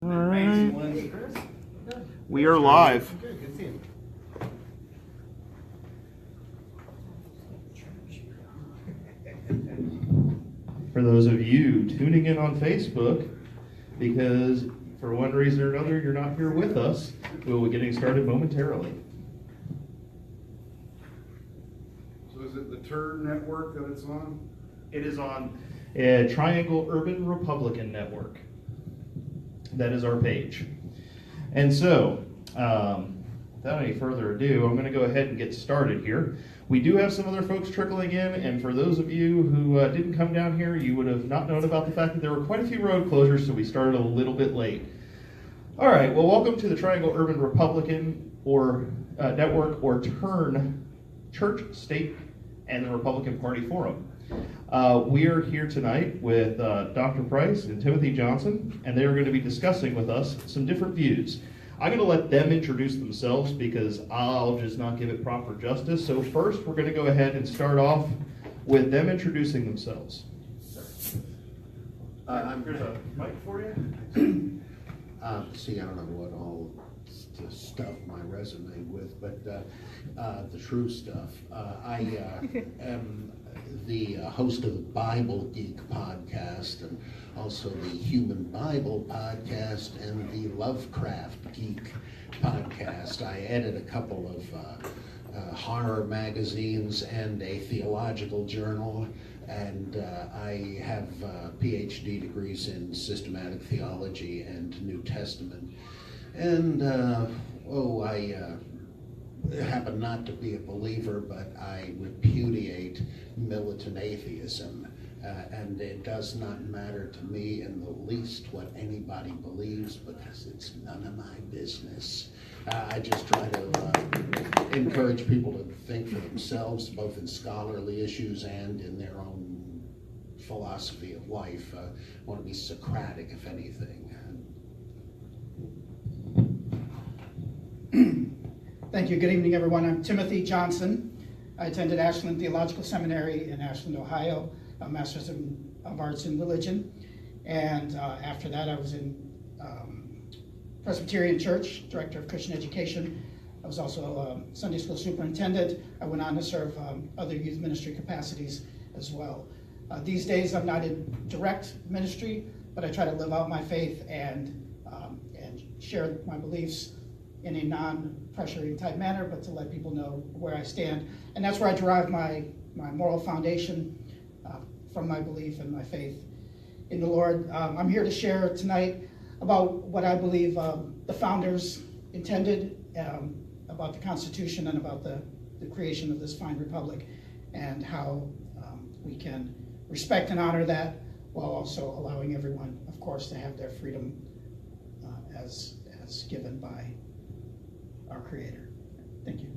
All right. We are live. For those of you tuning in on Facebook, because for one reason or another you're not here with us, we'll be getting started momentarily. So is it the Turn network that it's on? It is on Triangle Urban Republican Network. That is our page. And so, without any further ado, I'm going to go ahead and get started here. We do have some other folks trickling in, and for those of you who didn't come down here, you would have not known about the fact that there were quite a few road closures, so we started a little bit late. All right, well, welcome to the Triangle Urban Republican Network, or TURN, Church, State, and the Republican Party Forum. We are here tonight with Dr. Price and Timothy Johnson, and they are going to be discussing with us some different views. I'm going to let them introduce themselves because I'll just not give it proper justice. So first, we're going to go ahead and start off with them introducing themselves. Here's a mic for you. See, I don't know what all to stuff my resume with, but the true stuff. I am the host of the Bible Geek podcast, and also the Human Bible podcast, and the Lovecraft Geek podcast. I edit a couple of horror magazines and a theological journal, and I have Ph.D. degrees in Systematic Theology and New Testament. And, I happen not to be a believer, but I repudiate militant atheism. And it does not matter to me in the least what anybody believes, because it's none of my business. I just try to encourage people to think for themselves, both in scholarly issues and in their own philosophy of life. I want to be Socratic, if anything. Thank you. Good evening, everyone. I'm Timothy Johnson. I attended Ashland Theological Seminary in Ashland, Ohio, a Master's of Arts in Religion. And after that, I was in Presbyterian Church, Director of Christian Education. I was also a Sunday School Superintendent. I went on to serve other youth ministry capacities as well. These days, I'm not in direct ministry, but I try to live out my faith and share my beliefs in a non-pressuring type manner, but to let people know where I stand. And that's where I derive my moral foundation from my belief and my faith in the Lord. I'm here to share tonight about what I believe the founders intended, about the Constitution and about the creation of this fine republic, and how we can respect and honor that while also allowing everyone, of course, to have their freedom as given by our Creator. Thank you.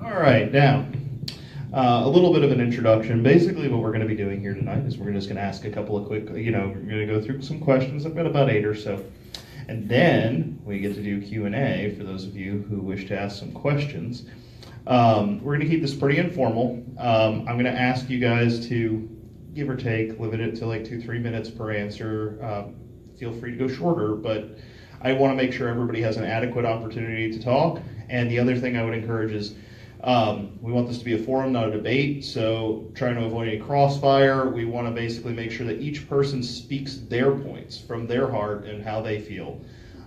All right, now, a little bit of an introduction. Basically, what we're going to be doing here tonight is we're just going to ask a couple of quick, we're going to go through some questions. I've got about 8 or so. And then we get to do Q&A for those of you who wish to ask some questions. We're going to keep this pretty informal. I'm going to ask you guys to, give or take, limit it to like 2-3 minutes per answer. Feel free to go shorter, but I want to make sure everybody has an adequate opportunity to talk. And the other thing I would encourage is we want this to be a forum, not a debate. So trying to avoid any crossfire. We want to basically make sure that each person speaks their points from their heart and how they feel.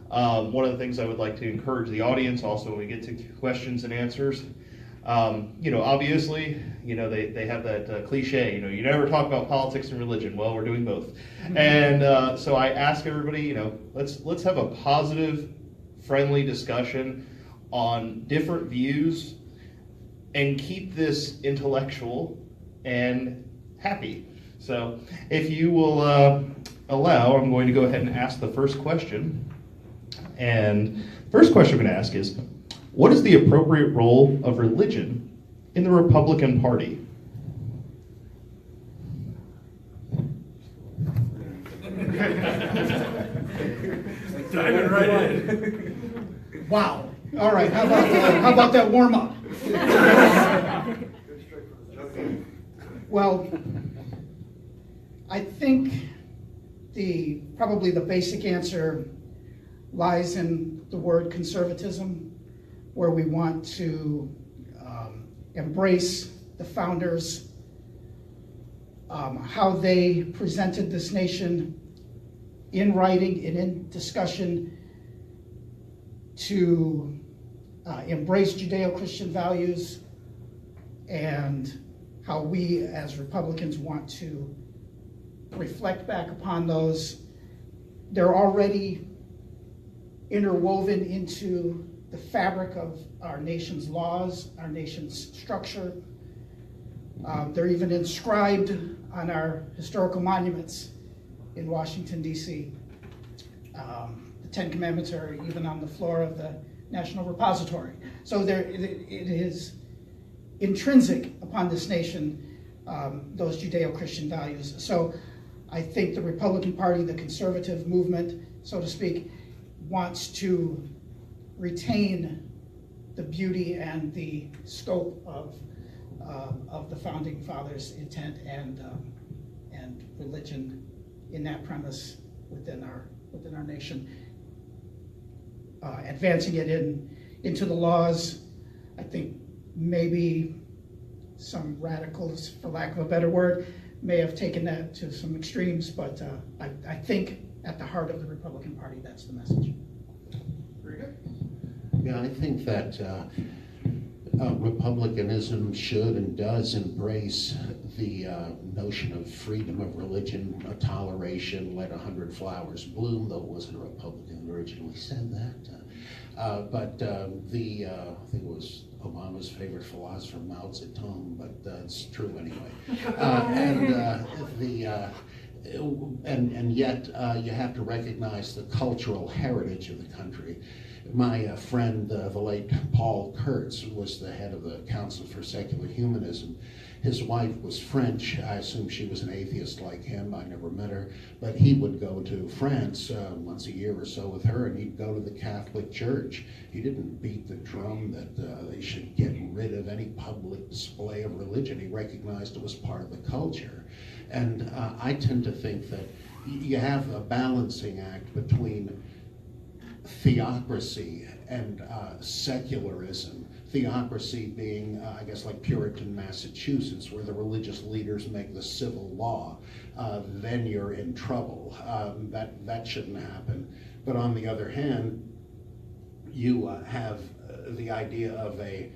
One of the things I would like to encourage the audience also when we get to questions and answers, obviously, they have that cliche, you never talk about politics and religion. Well, we're doing both. And so I ask everybody, let's have a positive, friendly discussion on different views and keep this intellectual and happy. So if you will allow, I'm going to go ahead and ask the first question. And the first question I'm going to ask is, what is the appropriate role of religion in the Republican Party? Diving right in. Wow. All right. How about that warm up? Well, I think probably the basic answer lies in the word conservatism, where we want to embrace the founders, how they presented this nation in writing and in discussion to embrace Judeo-Christian values, and how we as Republicans want to reflect back upon those. They're already interwoven into the fabric of our nation's laws, our nation's structure. They're even inscribed on our historical monuments in Washington, D.C. The Ten Commandments are even on the floor of the National Repository. So it is intrinsic upon this nation, those Judeo-Christian values. So I think the Republican Party, the conservative movement, so to speak, wants to retain the beauty and the scope of the Founding Fathers' intent and religion in that premise within our nation. Advancing it into the laws, I think maybe some radicals, for lack of a better word, may have taken that to some extremes, but I think at the heart of the Republican Party, that's the message. Very good. Yeah, I think that Republicanism should and does embrace the notion of freedom of religion, toleration, let 100 flowers bloom, though it wasn't a Republican who originally said that. But I think it was Obama's favorite philosopher, Mao Zedong, but it's true anyway. And yet you have to recognize the cultural heritage of the country. My friend, the late Paul Kurtz, was the head of the Council for Secular Humanism. His wife was French. I assume she was an atheist like him. I never met her. But he would go to France once a year or so with her, and he'd go to the Catholic Church. He didn't beat the drum that they should get rid of any public display of religion. He recognized it was part of the culture. And I tend to think that you have a balancing act between theocracy and secularism. Theocracy being, I guess, like Puritan Massachusetts, where the religious leaders make the civil law. Then you're in trouble. That shouldn't happen. But on the other hand, you have the idea of a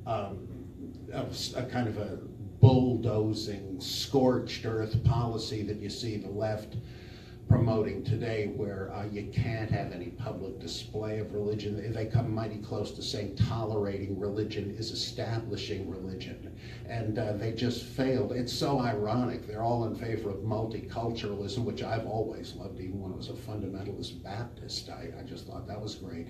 kind of a bulldozing, scorched earth policy that you see the left promoting today, where you can't have any public display of religion. They come mighty close to saying tolerating religion is establishing religion, and they just failed. It's so ironic. They're all in favor of multiculturalism, which I've always loved, even when I was a fundamentalist Baptist. I just thought that was great.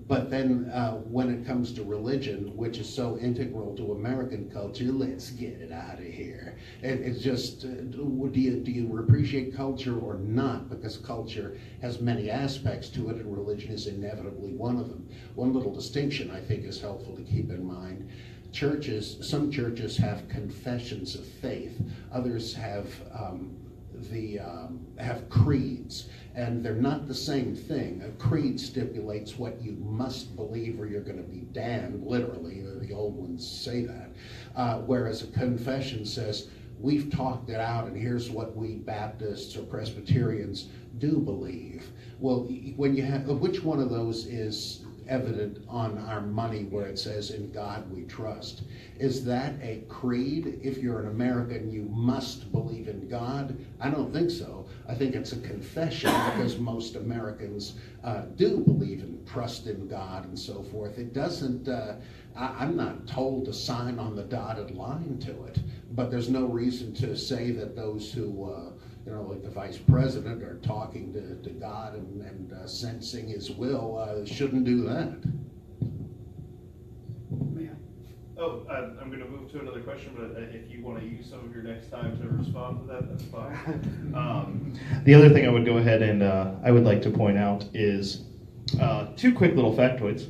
But then when it comes to religion, which is so integral to American culture, let's get it out of here. It's just, do you appreciate culture or not? Because culture has many aspects to it, and religion is inevitably one of them. One little distinction I think is helpful to keep in mind. Some churches have confessions of faith. Others have creeds, and they're not the same thing. A creed stipulates what you must believe or you're going to be damned, literally. The old ones say that. Whereas a confession says, we've talked it out, and here's what we Baptists or Presbyterians do believe. Well, when you have, which one of those is evident on our money where it says, in God we trust? Is that a creed? If you're an American, you must believe in God? I don't think so. I think it's a confession, because most Americans do believe and trust in God and so forth. It doesn't, I'm not told to sign on the dotted line to it, but there's no reason to say that those who like the vice president are talking to God and sensing his will, shouldn't do that. I'm going to move to another question, but if you want to use some of your next time to respond to that, that's fine. The other thing I would go ahead and I would like to point out is two quick little factoids.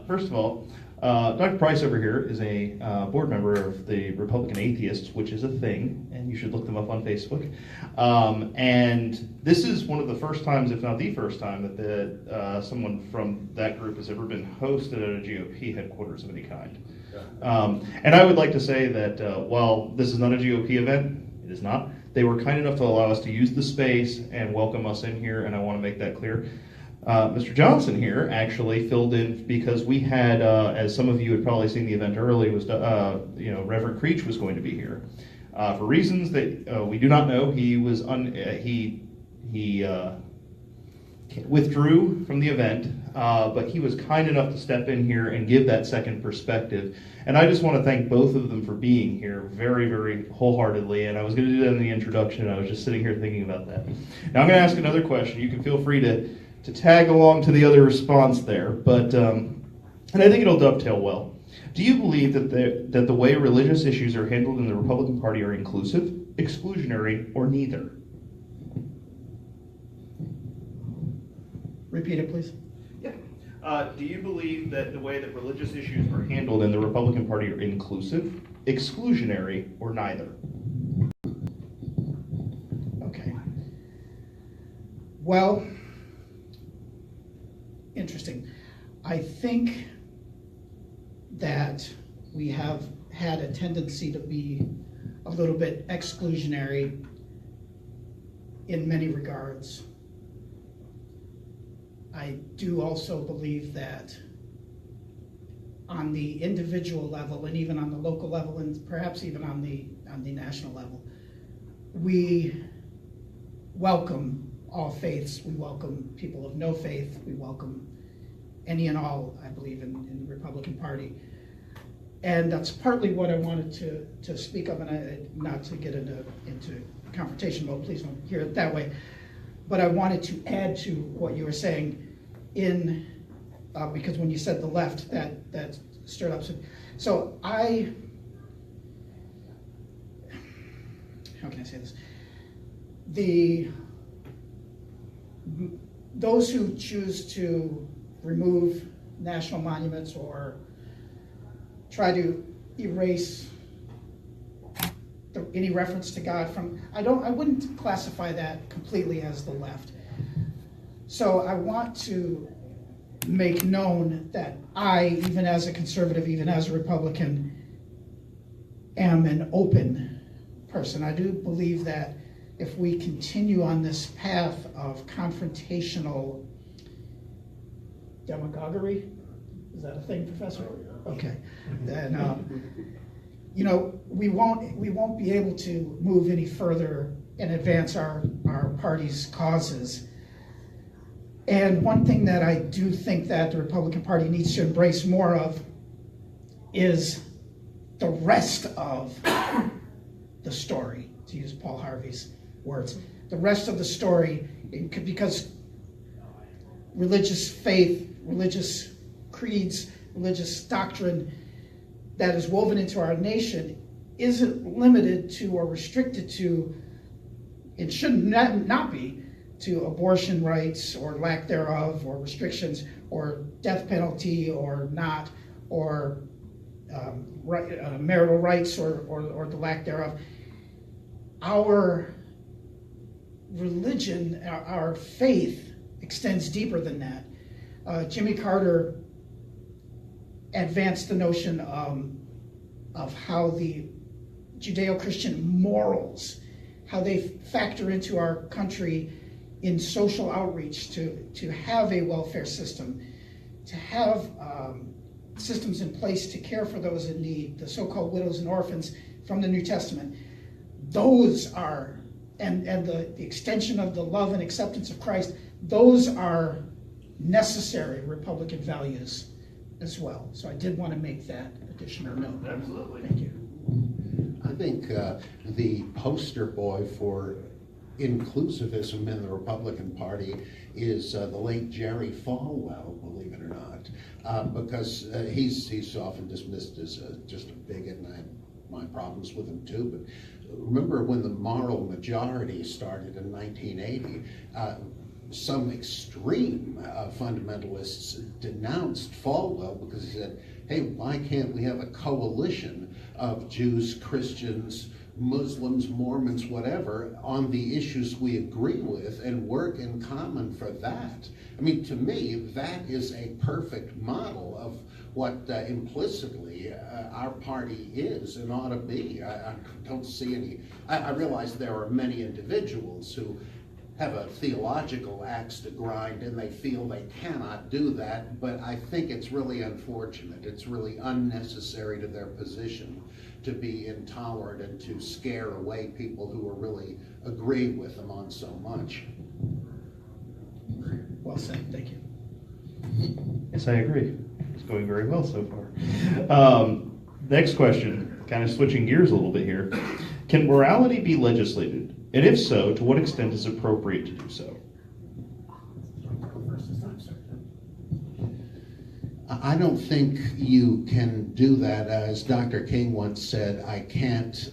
First of all, Dr. Price over here is a board member of the Republican Atheists, which is a thing, and you should look them up on Facebook. And this is one of the first times, if not the first time, that someone from that group has ever been hosted at a GOP headquarters of any kind. And I would like to say that while this is not a GOP event, it is not, they were kind enough to allow us to use the space and welcome us in here, and I want to make that clear. Mr. Johnson here actually filled in because we had, as some of you had probably seen the event early, was Reverend Creech was going to be here. For reasons that we do not know, he was he withdrew from the event, but he was kind enough to step in here and give that second perspective. And I just want to thank both of them for being here very, very wholeheartedly. And I was going to do that in the introduction, and I was just sitting here thinking about that. Now I'm going to ask another question. You can feel free to tag along to the other response there, but and I think it'll dovetail well. Do you believe that the way religious issues are handled in the Republican Party are inclusive, exclusionary, or neither? Repeat it, please. Yeah. Do you believe that the way that religious issues are handled in the Republican Party are inclusive, exclusionary, or neither? Okay. Well, interesting. I think that we have had a tendency to be a little bit exclusionary in many regards. I do also believe that on the individual level and even on the local level and perhaps even on the national level, we welcome all faiths. We welcome people of no faith. We welcome any and all, I believe, in the Republican Party. And that's partly what I wanted to speak of, and not to get into confrontation mode, please don't hear it that way. But I wanted to add to what you were saying because when you said the left, that stirred up some. So how can I say this? Those who choose to remove national monuments or try to erase any reference to God from, I wouldn't classify that completely as the left. So I want to make known that I, even as a conservative, even as a Republican, am an open person. I do believe that if we continue on this path of confrontational demagoguery, is that a thing, Professor? Okay. Then, we won't be able to move any further and advance our party's causes. And one thing that I do think that the Republican Party needs to embrace more of is the rest of the story, to use Paul Harvey's words. The rest of the story, because religious faith, religious creeds, religious doctrine that is woven into our nation isn't limited to or restricted to, it should not be, to abortion rights or lack thereof, or restrictions, or death penalty or not, or marital rights or the lack thereof. Our religion, our faith extends deeper than that. Jimmy Carter advanced the notion of how the Judeo-Christian morals, how they factor into our country in social outreach, to have a welfare system, to have systems in place to care for those in need, the so-called widows and orphans from the New Testament. Those are, and the extension of the love and acceptance of Christ, those are necessary Republican values as well. So I did want to make that additional note. Absolutely. Thank you. I think the poster boy for inclusivism in the Republican Party is the late Jerry Falwell, believe it or not, because he's often dismissed as just a bigot, and I have my problems with him too. But remember when the moral majority started in 1980, some extreme fundamentalists denounced Falwell because he said, hey, why can't we have a coalition of Jews, Christians, Muslims, Mormons, whatever, on the issues we agree with and work in common for that? I mean, to me, that is a perfect model of what implicitly our party is and ought to be. I don't see any, I realize there are many individuals who have a theological axe to grind and they feel they cannot do that, but I think it's really unfortunate. It's really unnecessary to their position to be intolerant and to scare away people who are really agreeing with them on so much. Well said, thank you. Yes, I agree. It's going very well so far. Next question, kind of switching gears a little bit here. Can morality be legislated? And if so, to what extent is it appropriate to do so? I don't think you can do that. As Dr. King once said, I can't,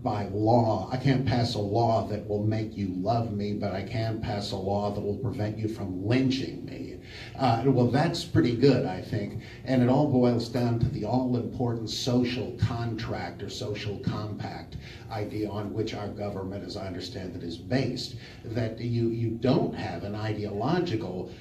by law, I can't pass a law that will make you love me, but I can pass a law that will prevent you from lynching me. Well, that's pretty good, I think. And it all boils down to the all-important social contract or social compact idea on which our government, as I understand it, is based. That you don't have an ideological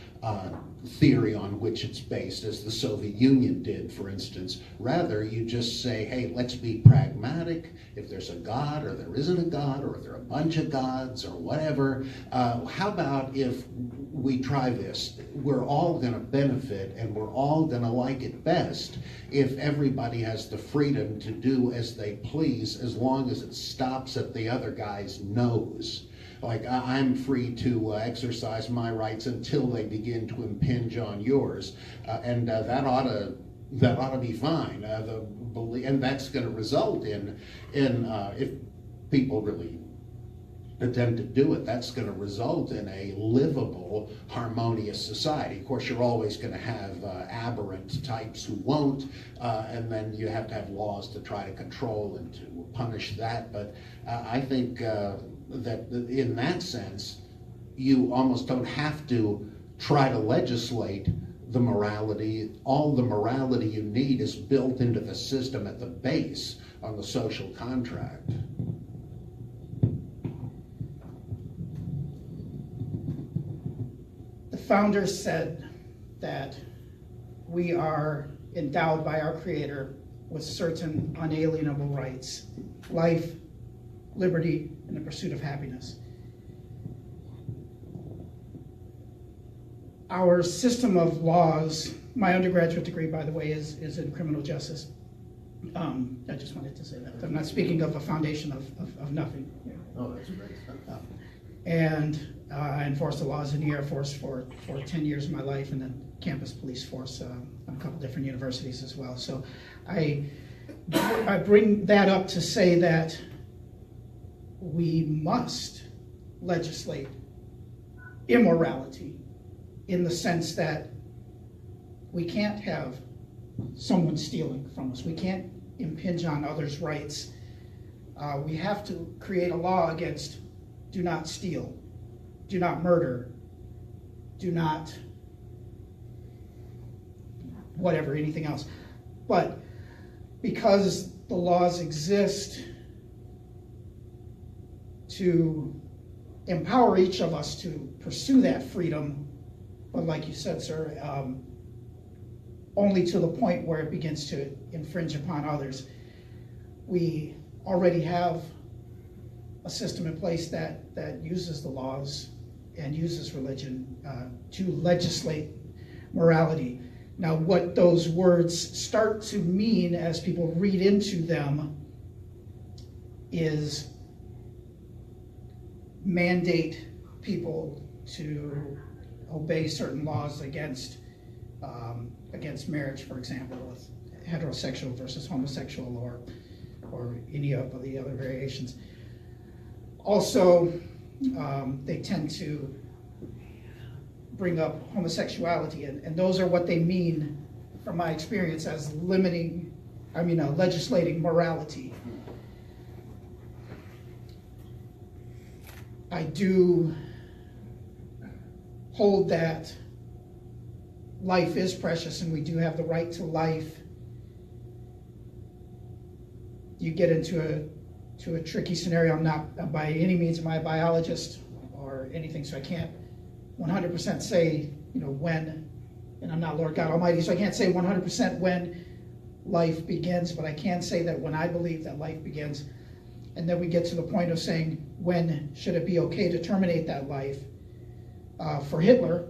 theory on which it's based, as the Soviet Union did, for instance. Rather, you just say, hey, let's be pragmatic. If there's a God, or there isn't a God, or if there are a bunch of gods, or whatever, how about if we try this? We're all going to benefit, and we're all going to like it best if everybody has the freedom to do as they please, as long as it stops at the other guy's nose. Like, I'm free to exercise my rights until they begin to impinge on yours, and that ought to be fine. And that's going to result in if people really attempt to do it, that's going to result in a livable, harmonious society. Of course, you're always going to have aberrant types who won't, and then you have to have laws to try to control and to punish that. But I think that in that sense, you almost don't have to try to legislate the morality. All the morality you need is built into the system at the base on the social contract. The founders said that we are endowed by our Creator with certain unalienable rights: life, liberty, and the pursuit of happiness. Our system of laws, my undergraduate degree, by the way, is in criminal justice. I just wanted to say that. I'm not speaking of a foundation of nothing. Oh, that's great stuff. And I enforced the laws in the Air Force for 10 years of my life, and then campus police force on a couple different universities as well. So I bring that up to say that we must legislate immorality, in the sense that we can't have someone stealing from us. We can't impinge on others' rights. We have to create a law against do not steal, do not murder, do not whatever, anything else. But because the laws exist to empower each of us to pursue that freedom, but like you said, sir, only to the point where it begins to infringe upon others. We already have a system in place that uses the laws and uses religion to legislate morality. Now, what those words start to mean as people read into them is mandate people to obey certain laws against marriage, for example, with heterosexual versus homosexual, or any of the other variations. Also, they tend to bring up homosexuality, and those are what they mean, from my experience, as legislating morality. I do hold that life is precious and we do have the right to life, you get into a tricky scenario. I'm not by any means am I a biologist or anything, so I can't 100% say, when, and I'm not Lord God Almighty, so I can't say 100% when life begins, but I can say that when I believe that life begins, and then we get to the point of saying, when should it be okay to terminate that life? For Hitler,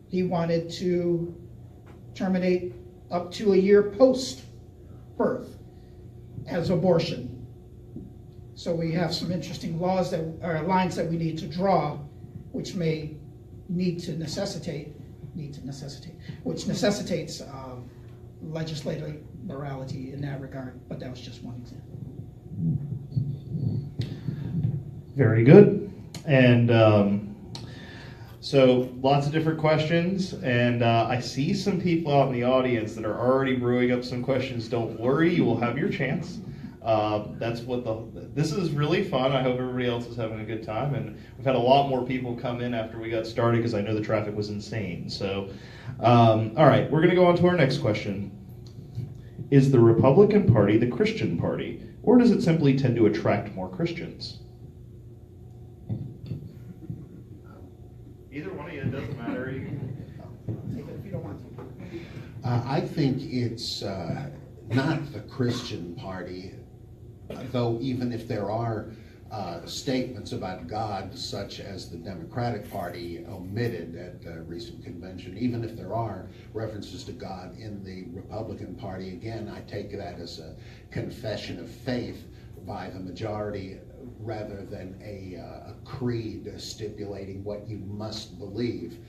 he wanted to terminate up to a year post-birth as abortion. So we have some interesting laws that are lines that we need to draw, which may necessitates legislative morality in that regard. But that was just one example. Very good. And so lots of different questions, and I see some people out in the audience that are already brewing up some questions. Don't worry, you will have your chance. This is really fun. I hope everybody else is having a good time, and we've had a lot more people come in after we got started because I know the traffic was insane. So, all right, we're going to go on to our next question. Is the Republican Party the Christian party, or does it simply tend to attract more Christians? Either one of you, it doesn't matter. Take it if you don't want to. I think it's not the Christian party, though even if there are statements about God, such as the Democratic Party omitted at a recent convention, even if there are references to God in the Republican Party, again, I take that as a confession of faith by the majority rather than a creed stipulating what you must believe.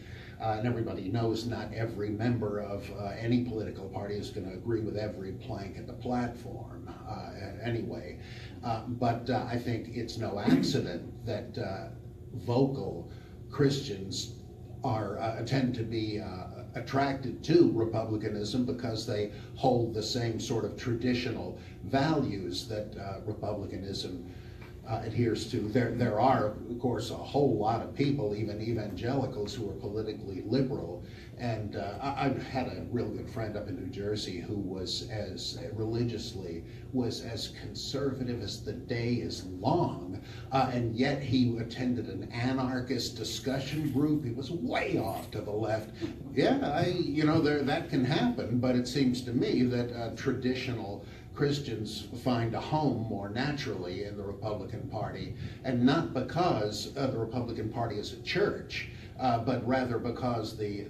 And everybody knows not every member of any political party is going to agree with every plank in the platform anyway. But I think it's no accident that vocal Christians tend to be attracted to Republicanism because they hold the same sort of traditional values that Republicanism adheres to. There are, of course, a whole lot of people, even evangelicals, who are politically liberal. And I've had a real good friend up in New Jersey who was as conservative as the day is long, and yet he attended an anarchist discussion group. He was way off to the left. Yeah, that can happen, but it seems to me that traditional Christians find a home more naturally in the Republican Party, and not because the Republican Party is a church, but rather because the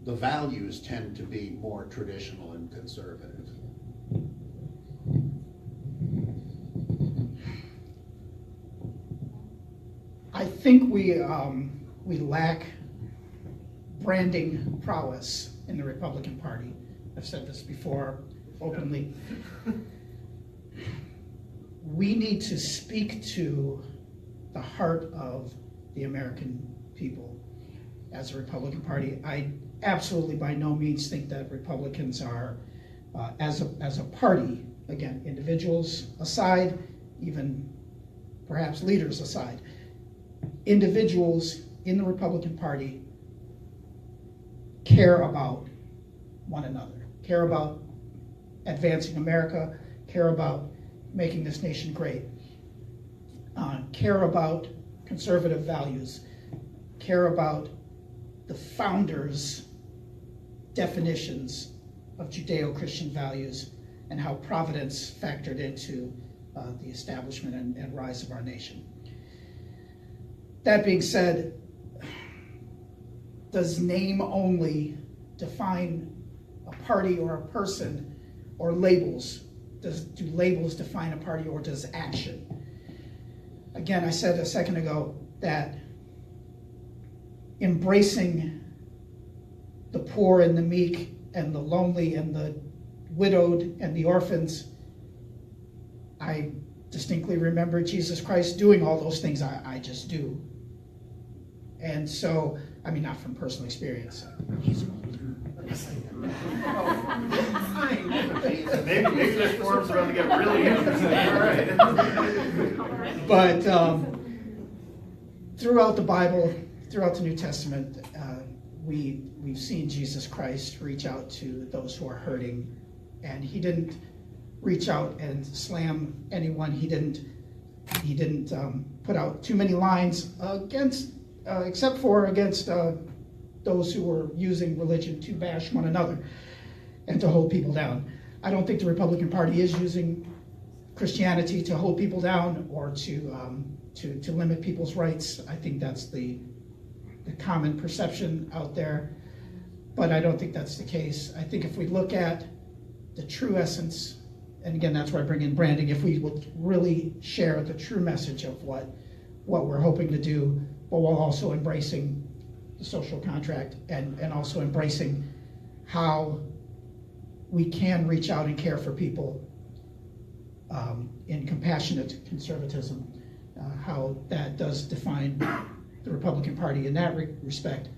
values tend to be more traditional and conservative. I think we lack branding prowess in the Republican Party. I've said this before openly. We need to speak to the heart of the American people as a Republican Party. I absolutely by no means think that Republicans are, as a party, again, individuals aside, even perhaps leaders aside, individuals in the Republican Party care about one another, care about advancing America, care about making this nation great, care about conservative values, care about the founders' definitions of Judeo-Christian values and how providence factored into the establishment and rise of our nation. That being said, does name only define a party or a person, or labels? Do labels define a party, or does action? Again, I said a second ago that embracing the poor and the meek and the lonely and the widowed and the orphans, I distinctly remember Jesus Christ doing all those things I just do. And so, I mean, not from personal experience. Maybe this forum's about to get really interesting. All right. But throughout the Bible, throughout the New Testament, we've seen Jesus Christ reach out to those who are hurting, and he didn't reach out and slam anyone. He didn't put out too many lines against, except for against those who were using religion to bash one another and to hold people down. I don't think the Republican Party is using Christianity to hold people down or to limit people's rights. I think that's the common perception out there, but I don't think that's the case. I think if we look at the true essence, and again, that's where I bring in branding, if we would really share the true message of what we're hoping to do, but while also embracing the social contract and also embracing how we can reach out and care for people in compassionate conservatism, how that does define the Republican Party in that respect.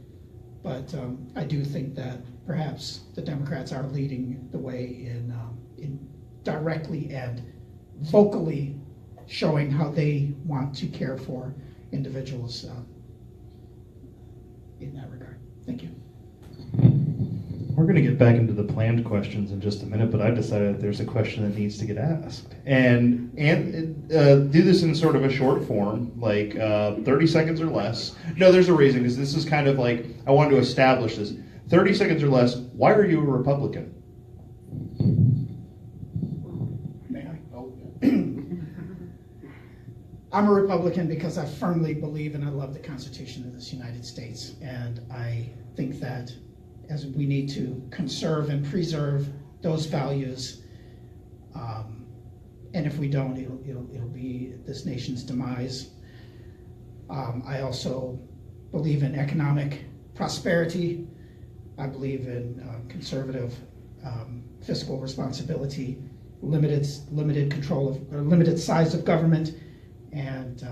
But I do think that perhaps the Democrats are leading the way in directly and vocally showing how they want to care for individuals in that regard. Thank you. We're going to get back into the planned questions in just a minute, but I've decided that there's a question that needs to get asked. And do this in sort of a short form, like 30 seconds or less. No, there's a reason, because this is kind of like, I wanted to establish this. 30 seconds or less, why are you a Republican? May I? I'm a Republican because I firmly believe and I love the Constitution of this United States. And I think that as we need to conserve and preserve those values, and if we don't, it'll be this nation's demise. I also believe in economic prosperity. I believe in conservative fiscal responsibility, limited control of, or limited size of government, and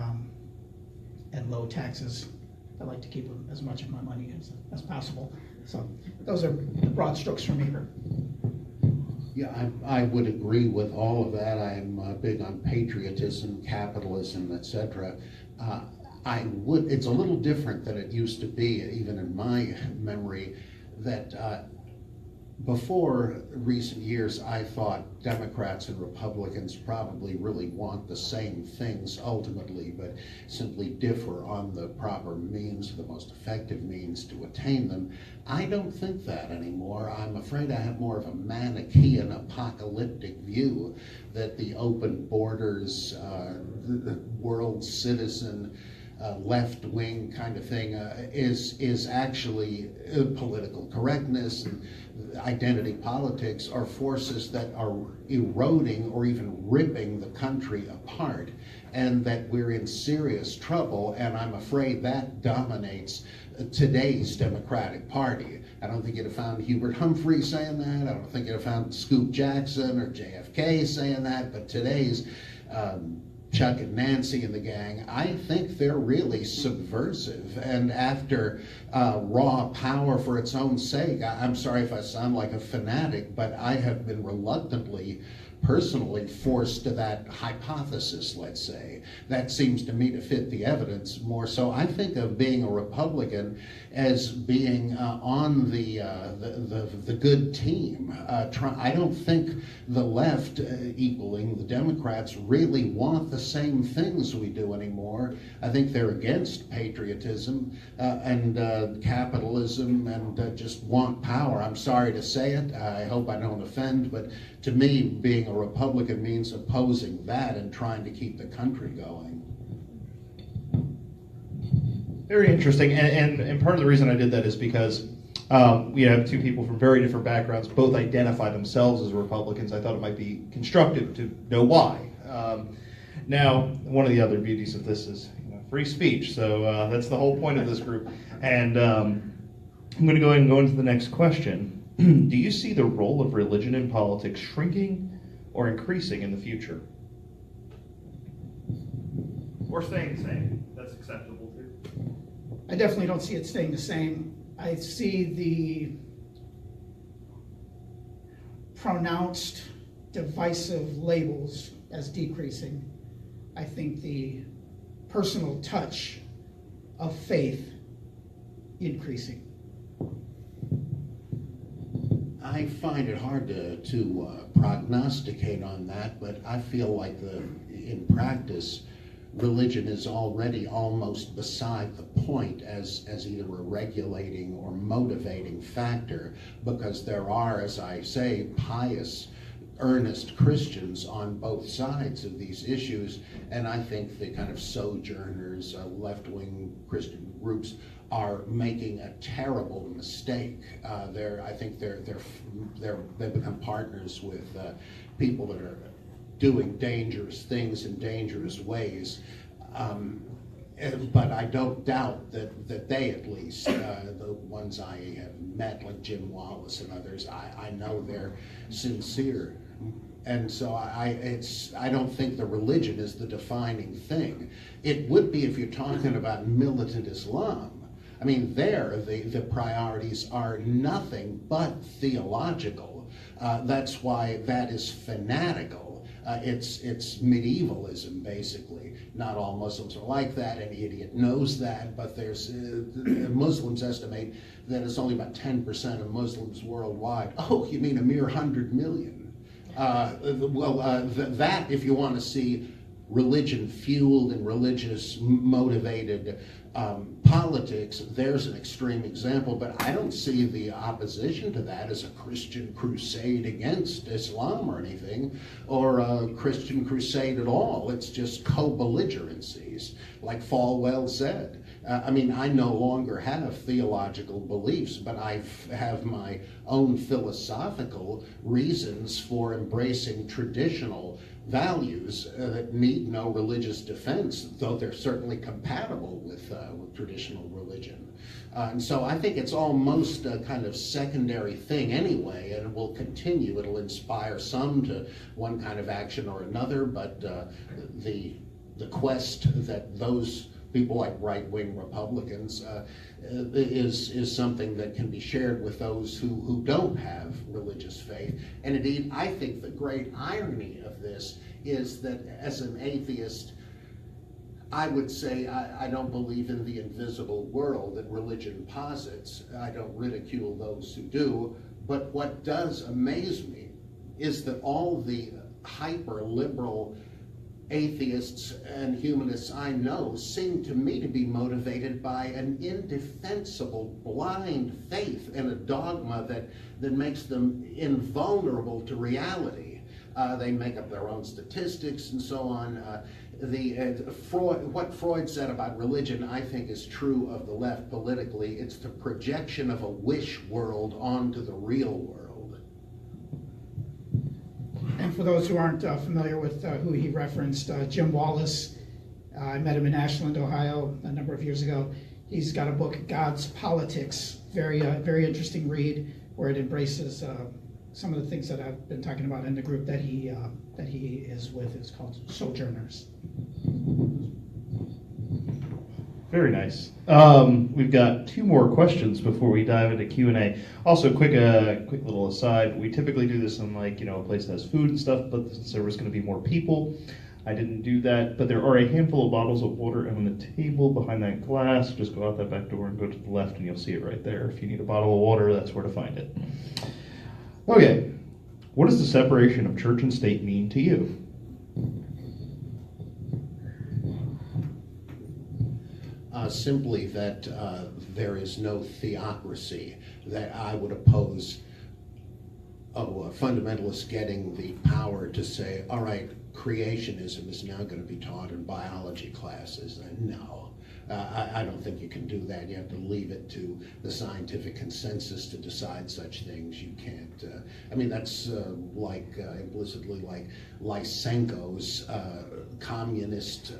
low taxes. I like to keep as much of my money as possible. So those are the broad strokes for me. Yeah, I would agree with all of that. I'm big on patriotism, capitalism, etc. It's a little different than it used to be, even in my memory, that before recent years, I thought Democrats and Republicans probably really want the same things ultimately, but simply differ on the proper means, the most effective means to attain them. I don't think that anymore. I'm afraid I have more of a Manichaean apocalyptic view that the open borders, the world citizen, left-wing kind of thing is actually political correctness, and identity politics are forces that are eroding or even ripping the country apart, and that we're in serious trouble, and I'm afraid that dominates today's Democratic Party. I don't think you'd have found Hubert Humphrey saying that. I don't think you'd have found Scoop Jackson or JFK saying that, but today's Chuck and Nancy and the gang, I think they're really subversive. And after raw power for its own sake, I'm sorry if I sound like a fanatic, but I have been reluctantly, personally forced to that hypothesis, let's say. That seems to me to fit the evidence more. So I think of being a Republican as being on the good team. I don't think the left, equaling the Democrats, really want the same things we do anymore. I think they're against patriotism and capitalism and just want power. I'm sorry to say it. I hope I don't offend, but to me, being a Republican means opposing that and trying to keep the country going. Very interesting, and part of the reason I did that is because we have two people from very different backgrounds, both identify themselves as Republicans. I thought it might be constructive to know why. Now, one of the other beauties of this is free speech, so that's the whole point of this group. And I'm going to go ahead and go into the next question. Do you see the role of religion in politics shrinking or increasing in the future? Or staying the same? That's acceptable too. I definitely don't see it staying the same. I see the pronounced divisive labels as decreasing. I think the personal touch of faith increasing? I find it hard to prognosticate on that, but I feel like in practice, religion is already almost beside the point as either a regulating or motivating factor, because there are, as I say, pious, earnest Christians on both sides of these issues, and I think the kind of sojourners, left-wing Christian groups are making a terrible mistake. I think they've become partners with people that are doing dangerous things in dangerous ways. But I don't doubt that they, at least, the ones I have met, like Jim Wallace and others, I know they're sincere. And so I don't think the religion is the defining thing. It would be if you're talking about militant Islam. I mean, there the priorities are nothing but theological. That's why that is fanatical. It's medievalism, basically. Not all Muslims are like that. Any idiot knows that. But there's Muslims estimate that it's only about 10% of Muslims worldwide. Oh, you mean a mere 100 million? That, if you want to see religion-fueled and religious-motivated politics, there's an extreme example, but I don't see the opposition to that as a Christian crusade against Islam or anything, or a Christian crusade at all. It's just co-belligerencies, like Falwell said. I mean, I no longer have theological beliefs, but I have my own philosophical reasons for embracing traditional values that need no religious defense, though they're certainly compatible with traditional religion. And so I think it's almost a kind of secondary thing anyway, and it will continue. It'll inspire some to one kind of action or another, but the quest that those people like right-wing Republicans is something that can be shared with those who don't have religious faith. And indeed, I think the great irony of this is that as an atheist, I would say I don't believe in the invisible world that religion posits. I don't ridicule those who do. But what does amaze me is that all the hyper-liberal atheists and humanists I know seem to me to be motivated by an indefensible, blind faith in a dogma that makes them invulnerable to reality. They make up their own statistics and so on. What Freud said about religion, I think, is true of the left politically. It's the projection of a wish world onto the real world. And for those who aren't familiar with who he referenced, Jim Wallace, I met him in Ashland, Ohio, a number of years ago. He's got a book, God's Politics, very interesting read, where it embraces some of the things that I've been talking about in the group that he is with. It's called Sojourners. Very nice. We've got 2 more questions before we dive into Q&A. Also, quick little aside. We typically do this in a place that has food and stuff, but since there was going to be more people, I didn't do that. But there are a handful of bottles of water on the table behind that glass. Just go out that back door and go to the left, and you'll see it right there. If you need a bottle of water, that's where to find it. Okay. What does the separation of church and state mean to you? Simply that there is no theocracy, that I would oppose fundamentalists getting the power to say, all right, creationism is now going to be taught in biology classes. No, I don't think you can do that. You have to leave it to the scientific consensus to decide such things. You can't, that's implicitly like Lysenko's communist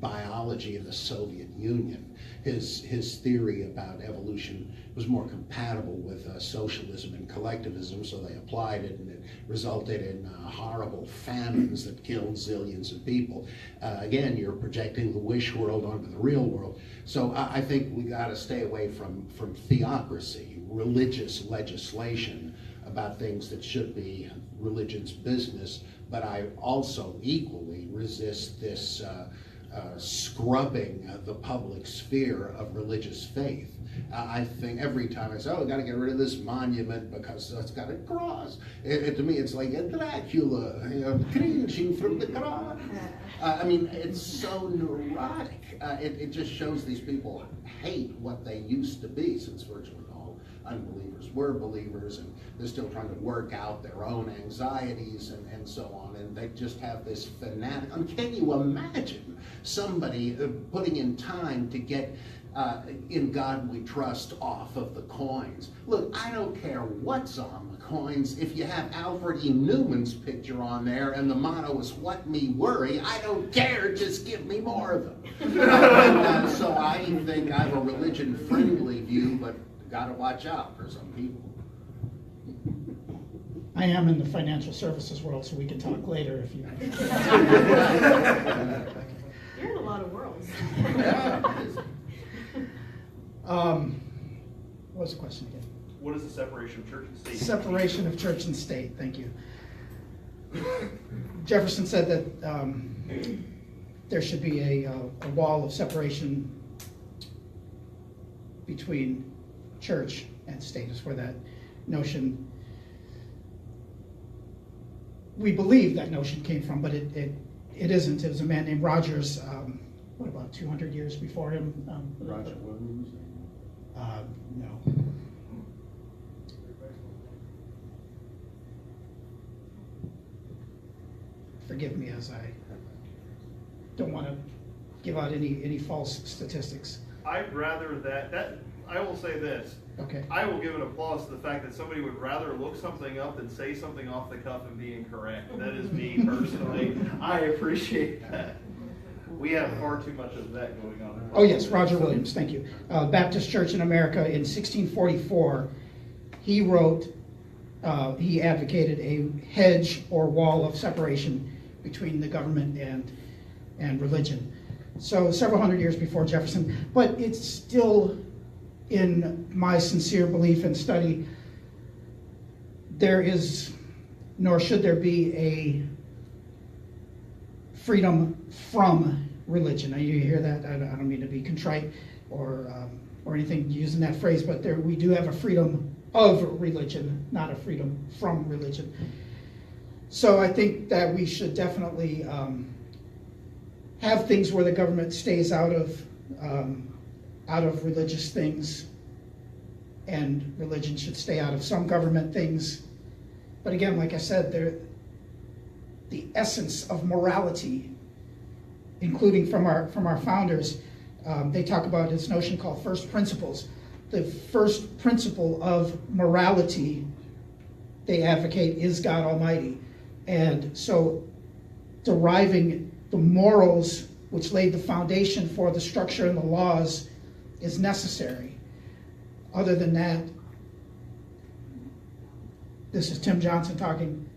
biology of the Soviet Union. His theory about evolution was more compatible with socialism and collectivism, so they applied it, and it resulted in horrible famines that killed zillions of people. Again, you're projecting the wish world onto the real world. So I think we got to stay away from theocracy, religious legislation about things that should be religion's business, but I also equally resist this scrubbing the public sphere of religious faith. I think every time I say, oh, we got to get rid of this monument because it's got a cross. To me, it's like a Dracula, cringing from the cross. I mean, it's so neurotic. It just shows these people hate what they used to be, since virtually all unbelievers were believers, and they're still trying to work out their own anxieties and so on, and they just have this fanatic. Can you imagine somebody putting in time to get in God we trust off of the coins? Look, I don't care what's on the coins. If you have Alfred E. Newman's picture on there and the motto is "What me worry," I don't care, just give me more of them. And, so I think I have a religion-friendly view, but gotta watch out for some people. I am in the financial services world, so we can talk later if you You're in a lot of worlds. What was the question again? What is the separation of church and state? Separation of church and state, thank you. Jefferson said that there should be a wall of separation between church and state, is where that notion, we believe that notion came from, but it isn't. It was a man named Rogers, what, about 200 years before him? Roger Williams? No. Forgive me, as I don't want to give out any false statistics. I'd rather that I will say this. Okay. I will give an applause to the fact that somebody would rather look something up than say something off the cuff and be incorrect. That is me personally. I appreciate that. We have far too much of that going on. Oh yes, Roger Williams, thank you. Baptist Church in America in 1644, he wrote, he advocated a hedge or wall of separation between the government and religion. So several hundred years before Jefferson, but it's still, in my sincere belief and study, there is, nor should there be, a freedom from religion. Now you hear that, I don't mean to be contrite or anything using that phrase, but we do have a freedom of religion, not a freedom from religion. So I think that we should definitely have things where the government stays out of religious things, and religion should stay out of some government things. But again, like I said, the essence of morality, including from our founders, they talk about this notion called first principles. The first principle of morality they advocate is God Almighty. And so deriving the morals which laid the foundation for the structure and the laws is necessary. Other than that, this is Tim Johnson talking,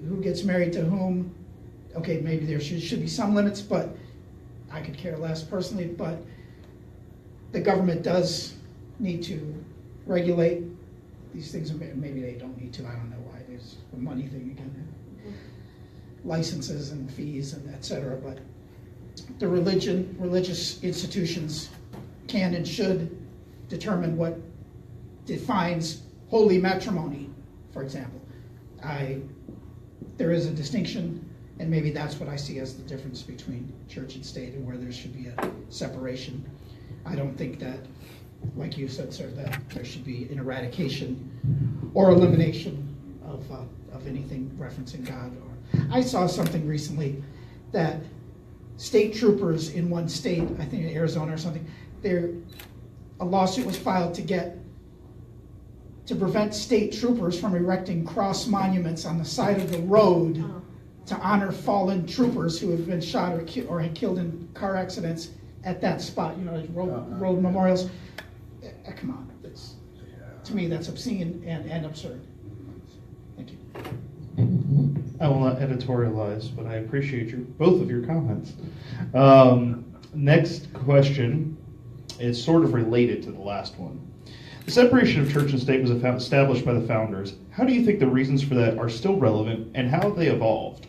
who gets married to whom? Okay, maybe there should be some limits, but I could care less personally, but the government does need to regulate these things. Maybe they don't need to, I don't know why. There's a money thing again. Licenses and fees and et cetera, but the religious institutions can and should determine what defines holy matrimony, for example. There is a distinction, and maybe that's what I see as the difference between church and state, and where there should be a separation. I don't think that, like you said, sir, that there should be an eradication or elimination of anything referencing God. I saw something recently that state troopers in one state, I think in Arizona or something, a lawsuit was filed to prevent state troopers from erecting cross monuments on the side of the road to honor fallen troopers who have been shot or had killed in car accidents at that spot. You know, road memorials. Come on, to me that's obscene and absurd. Thank you. I will not editorialize, but I appreciate both of your comments. Next question is sort of related to the last one. The separation of church and state was established by the founders. How do you think the reasons for that are still relevant, and how have they evolved?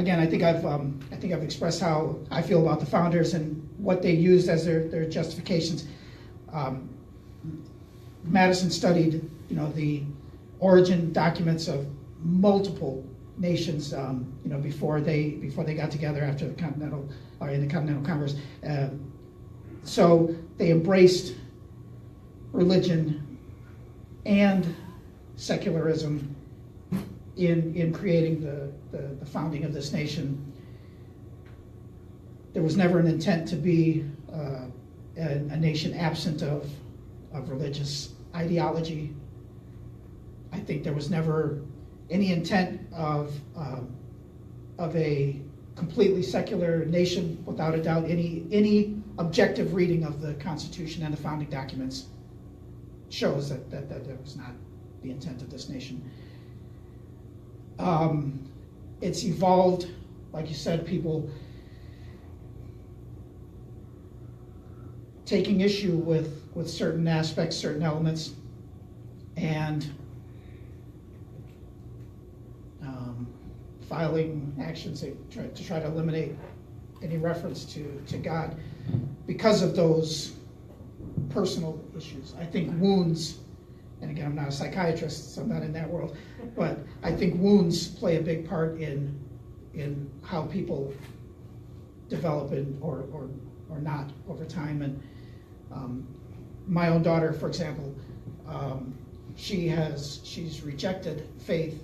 again, I think I've expressed how I feel about the founders and what they used as their justifications. Madison studied, the origin documents of multiple nations, before they got together after the Continental Congress. So they embraced religion and secularism in creating the founding of this nation. There was never an intent to be a nation absent of religious ideology. I think there was never any intent of a completely secular nation. Without a doubt, any objective reading of the Constitution and the founding documents shows that was not the intent of this nation. It's evolved, like you said, people taking issue with certain aspects, certain elements, and filing actions to try to eliminate any reference to God because of those personal issues. I think wounds, and again, I'm not a psychiatrist, so I'm not in that world, but I think wounds play a big part in how people develop or not over time. And my own daughter, for example, she's rejected faith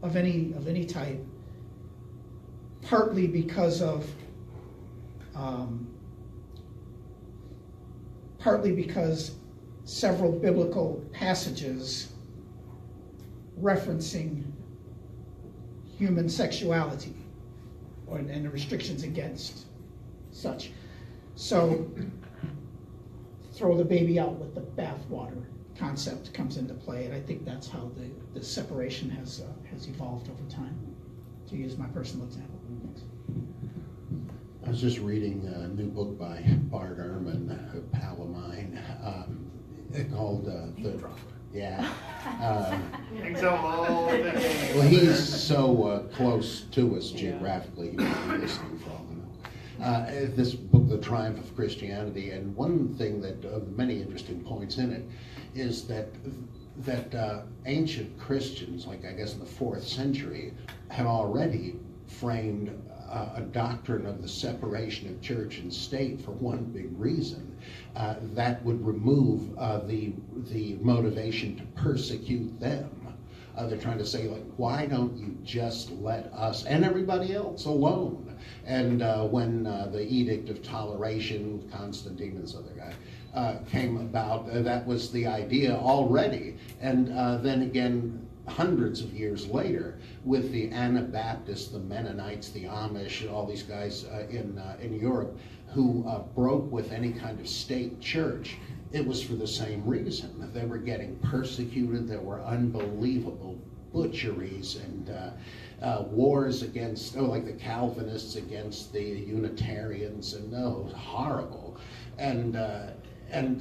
of any type, partly because several biblical passages referencing human sexuality and the restrictions against such. So throw the baby out with the bathwater concept comes into play, and I think that's how the separation has evolved over time, to use my personal example. Thanks. I was just reading a new book by Bart Ehrman, a pal of mine, called well, he's so close to us geographically, he might be listening for all I know. This book, The Triumph of Christianity, and one thing that many interesting points in it is that ancient Christians, like I guess in the 4th century, had already framed a doctrine of the separation of church and state for one big reason. That would remove the motivation to persecute them. They're trying to say, like, why don't you just let us and everybody else alone? And when the Edict of Toleration, Constantine and this other guy, came about, that was the idea already. And then again, hundreds of years later, with the Anabaptists, the Mennonites, the Amish, all these guys in Europe who broke with any kind of state church, it was for the same reason. They were getting persecuted. There were unbelievable butcheries and wars against, like the Calvinists against the Unitarians, and horrible. And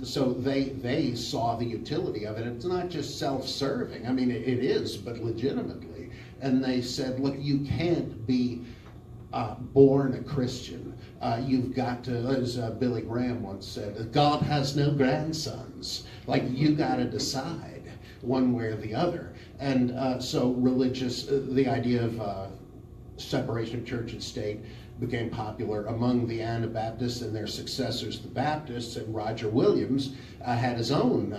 so they saw the utility of it. It's not just self-serving. I mean, it is, but legitimately. And they said, look, you can't be born a Christian. You've got to, as Billy Graham once said, God has no grandsons. Like, you got to decide one way or the other. And so the idea of separation of church and state became popular among the Anabaptists and their successors, the Baptists. And Roger Williams had his own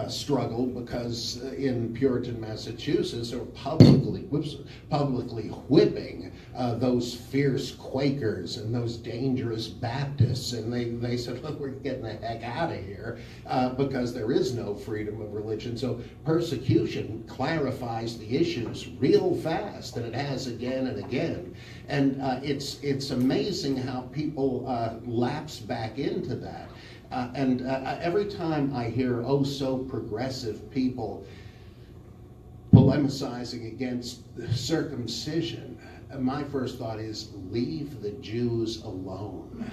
struggle, because in Puritan Massachusetts they were publicly whipping those fierce Quakers and those dangerous Baptists, and they said, look, we're getting the heck out of here because there is no freedom of religion. So persecution clarifies the issues real fast, and it has again and again. And it's amazing how people lapse back into that. And every time I hear so progressive people polemicizing against circumcision, my first thought is, leave the Jews alone.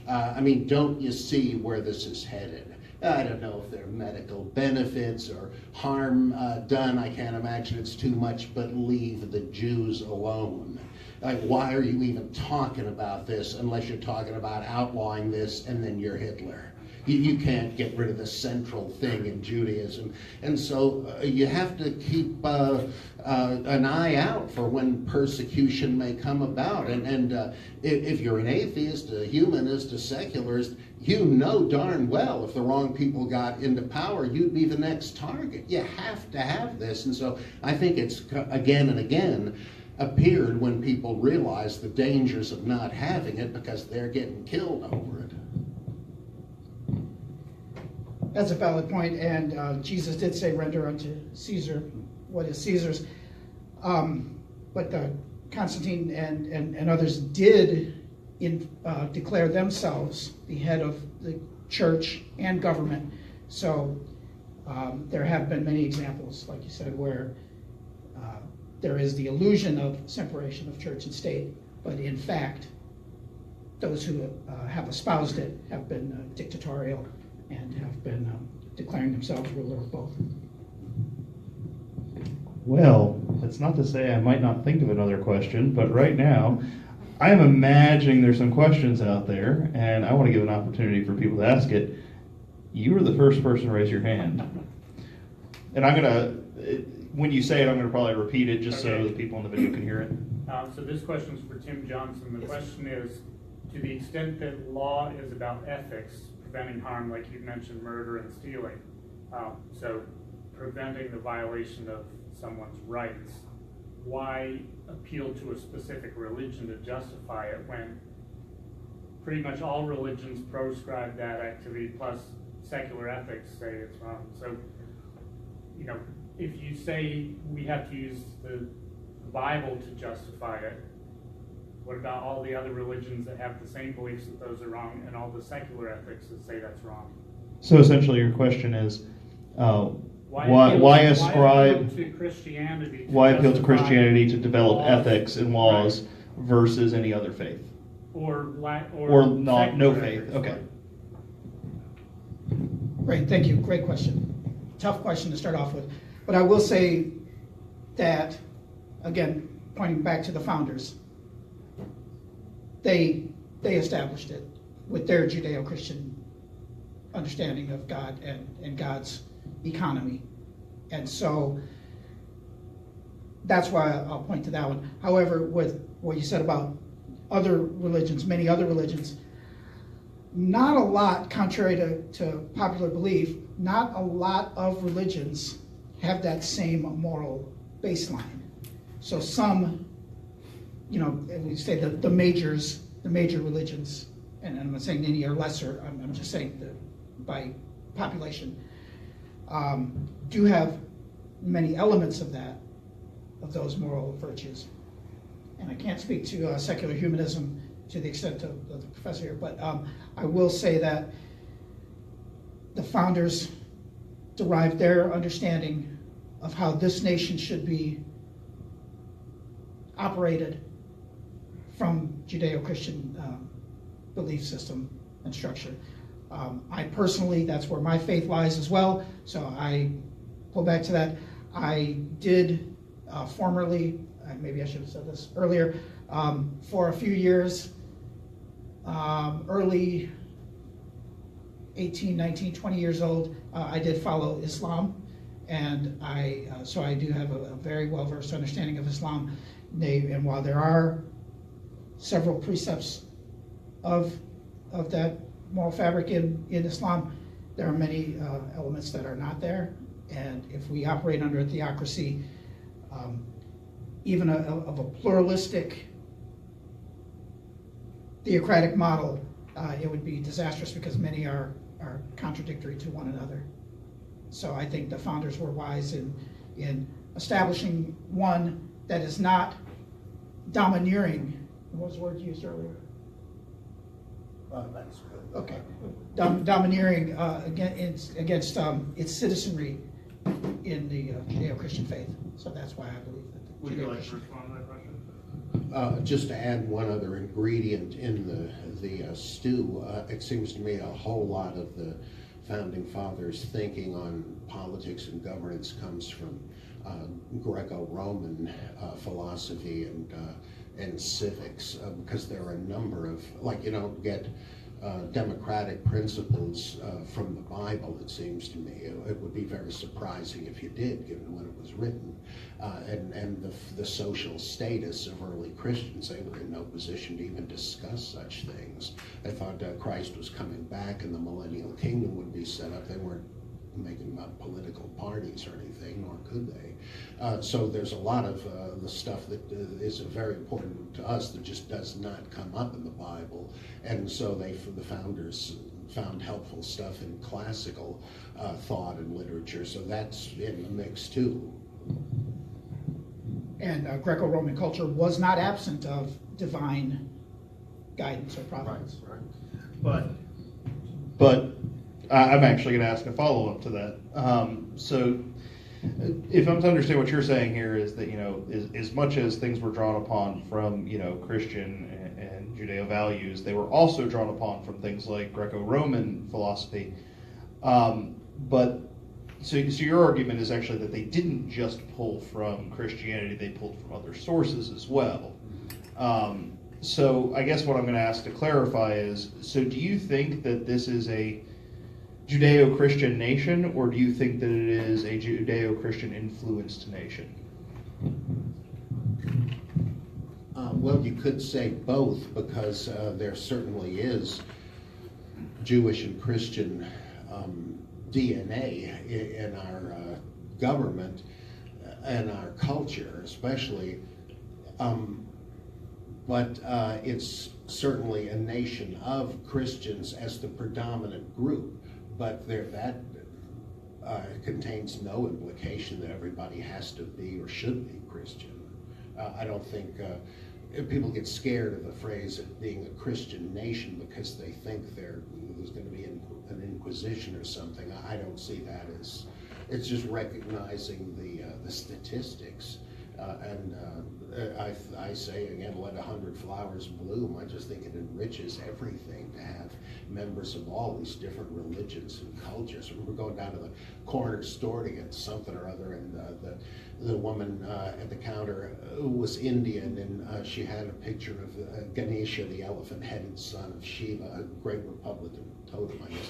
I mean, don't you see where this is headed? I don't know if there are medical benefits or harm done. I can't imagine it's too much, but leave the Jews alone. Like, why are you even talking about this unless you're talking about outlawing this and then you're Hitler? You can't get rid of the central thing in Judaism. And so you have to keep an eye out for when persecution may come about. And if you're an atheist, a humanist, a secularist, you know darn well if the wrong people got into power, you'd be the next target. You have to have this. And so I think it's again and again appeared when people realize the dangers of not having it because they're getting killed over it. That's a valid point, and Jesus did say, "Render unto Caesar what is Caesar's." But Constantine and others did declare themselves the head of the church and government. So there have been many examples, like you said, where there is the illusion of separation of church and state, but in fact, those who have espoused it have been dictatorial and have been declaring themselves ruler of both. Well, that's not to say I might not think of another question, but right now, I'm imagining there's some questions out there, and I want to give an opportunity for people to ask it. You were the first person to raise your hand. And I'm going to, when you say it, I'm going to probably repeat it just so the people in the video can hear it. So this question is for Tim Johnson. The question is, to the extent that law is about ethics, preventing harm, like you mentioned, murder and stealing, so preventing the violation of someone's rights, why appeal to a specific religion to justify it when pretty much all religions proscribe that activity, plus secular ethics say it's wrong? So, you know, if you say we have to use the Bible to justify it, what about all the other religions that have the same beliefs that those are wrong, and all the secular ethics that say that's wrong? So essentially your question is, why appeal to Christianity to develop ethics and laws versus any other faith? Or no faith. Okay. Great, thank you. Great question. Tough question to start off with. But I will say that, again, pointing back to the founders, they established it with their Judeo-Christian understanding of God and God's economy. And so that's why I'll point to that one. However, with what you said about other religions, many other religions, not a lot, contrary to popular belief, not a lot of religions have that same moral baseline. So some, you know, we say the major religions, and I'm not saying any are lesser, I'm just saying by population, do have many elements of those moral virtues. And I can't speak to secular humanism to the extent of the professor here, but I will say that the founders derived their understanding of how this nation should be operated from Judeo-Christian belief system and structure. I personally, that's where my faith lies as well, so I pull back to that. I did formerly, maybe I should have said this earlier, for a few years, early 18, 19, 20 years old, I did follow Islam, and so I do have a very well-versed understanding of Islam. And while there are several precepts of that moral fabric in Islam, there are many elements that are not there. And if we operate under a theocracy, even of a pluralistic theocratic model, it would be disastrous because many are contradictory to one another. So I think the founders were wise in establishing one that is not domineering. What was the word used earlier? That's good. Okay. Domineering against its citizenry in the Judeo-Christian faith. So that's why I believe that. Would you like to respond to that question? Just to add one other ingredient in the stew, it seems to me a whole lot of the founding fathers' thinking on politics and governance comes from Greco-Roman philosophy and civics, because there are a number of, like, you don't get democratic principles from the Bible, it seems to me. It would be very surprising if you did, given when it was written. And the social status of early Christians, they were in no position to even discuss such things. They thought Christ was coming back and the millennial kingdom would be set up. They weren't making up political parties or anything, nor could they. So there's a lot of the stuff that is very important to us that just does not come up in the Bible. And so the founders found helpful stuff in classical thought and literature. So that's in the mix too. And Greco-Roman culture was not absent of divine guidance or providence. Right. But I'm actually going to ask a follow-up to that. So if I'm to understand what you're saying here is that, as much as things were drawn upon from, Christian and Judeo values, they were also drawn upon from things like Greco-Roman philosophy. But so your argument is actually that they didn't just pull from Christianity, they pulled from other sources as well. So I guess what I'm going to ask to clarify is, so do you think that this is a Judeo-Christian nation, or do you think that it is a Judeo-Christian influenced nation? Well, you could say both, because there certainly is Jewish and Christian DNA in our government and our culture, especially. But it's certainly a nation of Christians as the predominant group. But that contains no implication that everybody has to be or should be Christian. I don't think people get scared of the phrase of being a Christian nation because they think there's going to be an inquisition or something. I don't see that as, it's just recognizing the statistics. I say again, let 100 flowers bloom. I just think it enriches everything to have members of all these different religions and cultures. We were going down to the corner store to get something or other, and the woman at the counter was Indian, and she had a picture of Ganesha, the elephant-headed son of Shiva, a great Republican totem, I guess.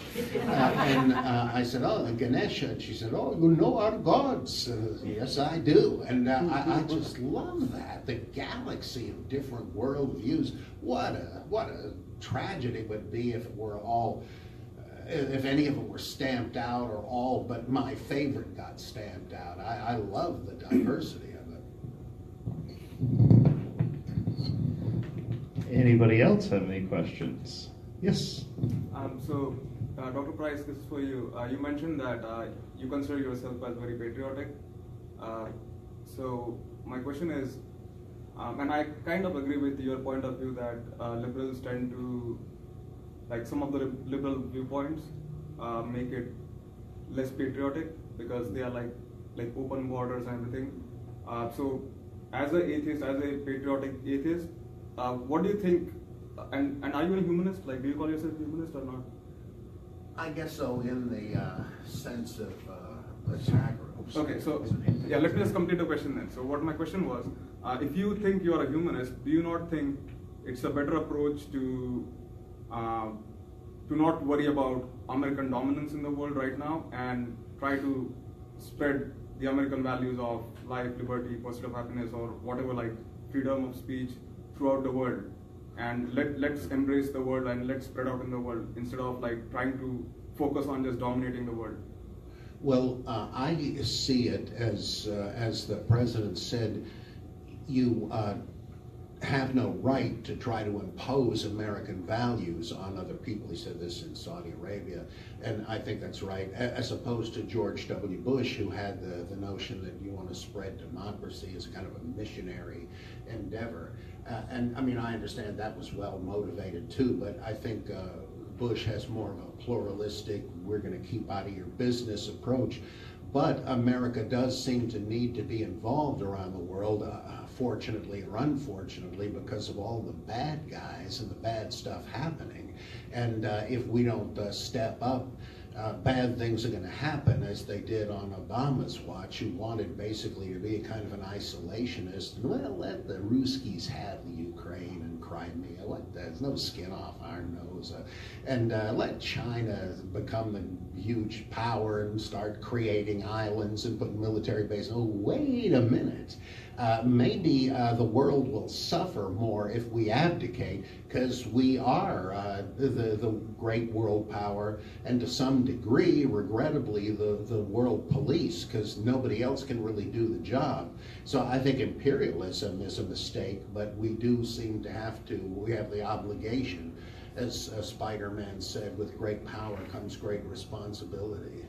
And I said, "Oh, the Ganesha," and she said, "Oh, you know our gods." Yes, I do. And I just love that, the galaxy of different worldviews. What a tragedy it would be if it were all, if any of it were stamped out, or all but my favorite got stamped out. I love the diversity of it. Anybody else have any questions? Yes. Dr. Price, this is for you. You mentioned that you consider yourself as very patriotic. So my question is, and I kind of agree with your point of view that liberals tend to, like some of the liberal viewpoints, make it less patriotic because they are like open borders and everything. So as an atheist, as a patriotic atheist, what do you think, and are you a humanist? Like, do you call yourself a humanist or not? I guess so, in the sense of attack. Okay, so yeah, let me just complete the question then. So what my question was, if you think you are a humanist, do you not think it's a better approach to not worry about American dominance in the world right now and try to spread the American values of life, liberty, pursuit of happiness, or whatever, like freedom of speech throughout the world, and let's embrace the world and let's spread out in the world instead of like trying to focus on just dominating the world? Well, I see it as the president said, you have no right to try to impose American values on other people. He said this in Saudi Arabia, and I think that's right, as opposed to George W. Bush, who had the notion that you want to spread democracy as a kind of a missionary endeavor. And I mean, I understand that was well motivated too, but I think Bush has more of a pluralistic, we're going to keep out of your business approach. But America does seem to need to be involved around the world, fortunately or unfortunately, because of all the bad guys and the bad stuff happening. And if we don't step up bad things are going to happen, as they did on Obama's watch, who wanted basically to be a kind of an isolationist. And, well, let the Ruskies have the Ukraine and Crimea. There's no skin off our nose. And let China become the huge power and start creating islands and putting military bases. Oh, wait a minute. Maybe the world will suffer more if we abdicate, because we are the great world power, and to some degree, regrettably, the world police, because nobody else can really do the job. So I think imperialism is a mistake, but we do seem to have to, we have the obligation, as Spider-Man said, with great power comes great responsibility.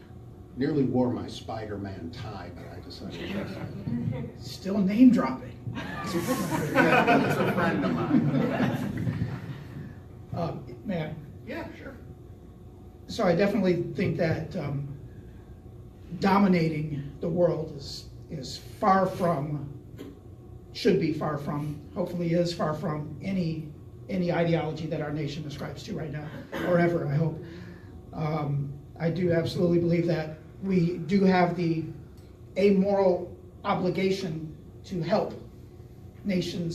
Nearly wore my Spider-Man tie, but I decided to. Still name dropping. It's a friend of mine. Man, Yeah, sure. so I definitely think that dominating the world is far from, should be far from, hopefully is far from any ideology that our nation ascribes to right now, or ever, I hope. I do absolutely believe that we do have a moral obligation to help nation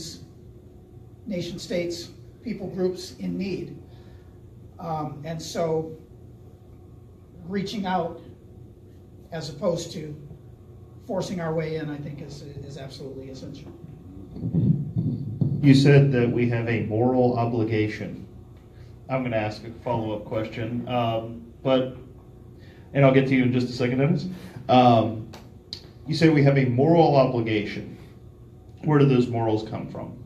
states, people groups in need. And so reaching out as opposed to forcing our way in, I think is absolutely essential. You said that we have a moral obligation. I'm going to ask a follow-up question, and I'll get to you in just a second, Dennis. You say we have a moral obligation. Where do those morals come from?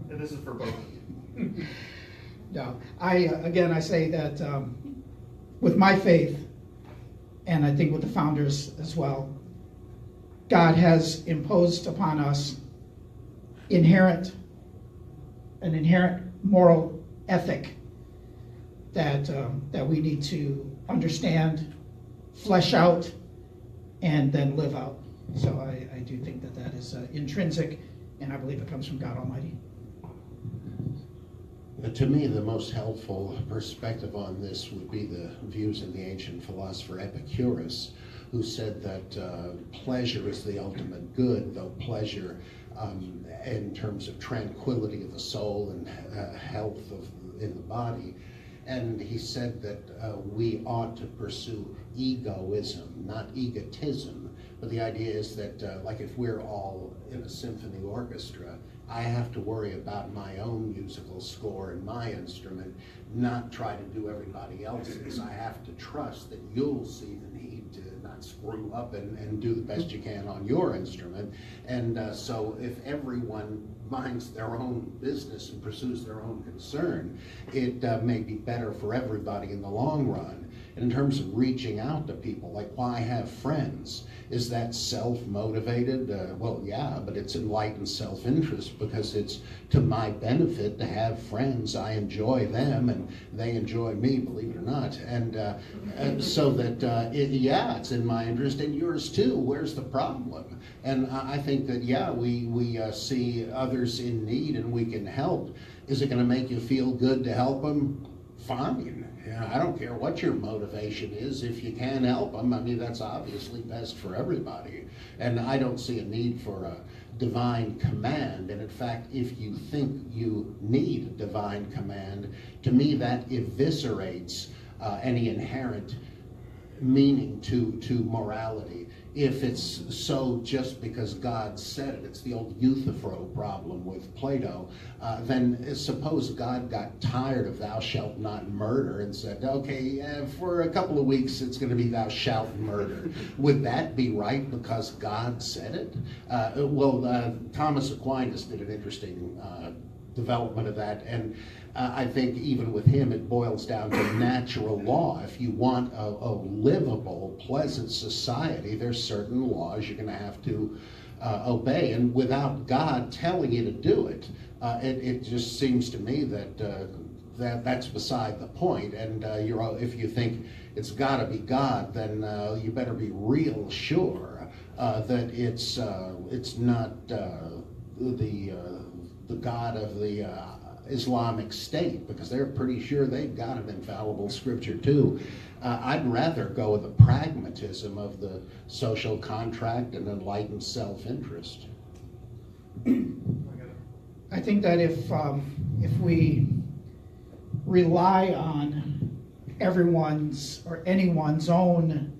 And this is for both of you. No, I say that with my faith, and I think with the founders as well, God has imposed upon us an inherent moral ethic that we need to understand, flesh out, and then live out. So I do think that is intrinsic, and I believe it comes from God Almighty. To me, the most helpful perspective on this would be the views of the ancient philosopher Epicurus, who said that pleasure is the ultimate good, though pleasure in terms of tranquility of the soul and health in the body. And he said that we ought to pursue egoism, not egotism. But the idea is that, like if we're all in a symphony orchestra, I have to worry about my own musical score and my instrument, not try to do everybody else's. I have to trust that you'll see the need to not screw up and do the best you can on your instrument. And so if everyone minds their own business and pursues their own concern, it may be better for everybody in the long run. And in terms of reaching out to people, like why have friends? Is that self-motivated? Well, yeah, but it's enlightened self-interest because it's to my benefit to have friends. I enjoy them and they enjoy me, believe it or not. And so that, it's in my interest and yours too. Where's the problem? And I think that, we see others in need and we can help. Is it going to make you feel good to help them? Fine. I don't care what your motivation is. If you can help them, I mean, that's obviously best for everybody. And I don't see a need for a divine command. And in fact, if you think you need divine command, to me that eviscerates any inherent meaning to morality. If it's so just because God said it, it's the old Euthyphro problem with Plato, then suppose God got tired of thou shalt not murder and said, okay, for a couple of weeks it's going to be thou shalt murder. Would that be right because God said it? Thomas Aquinas did an interesting development of that, and I think even with him it boils down to natural law. If you want a livable, pleasant society, there's certain laws you're going to have to obey, and without God telling you to do it, it just seems to me that that's beside the point. And if you think it's got to be God, then you better be real sure that it's not the God of the Islamic State, because they're pretty sure they've got an infallible scripture too. I'd rather go with the pragmatism of the social contract and enlightened self-interest. I think that if we rely on everyone's or anyone's own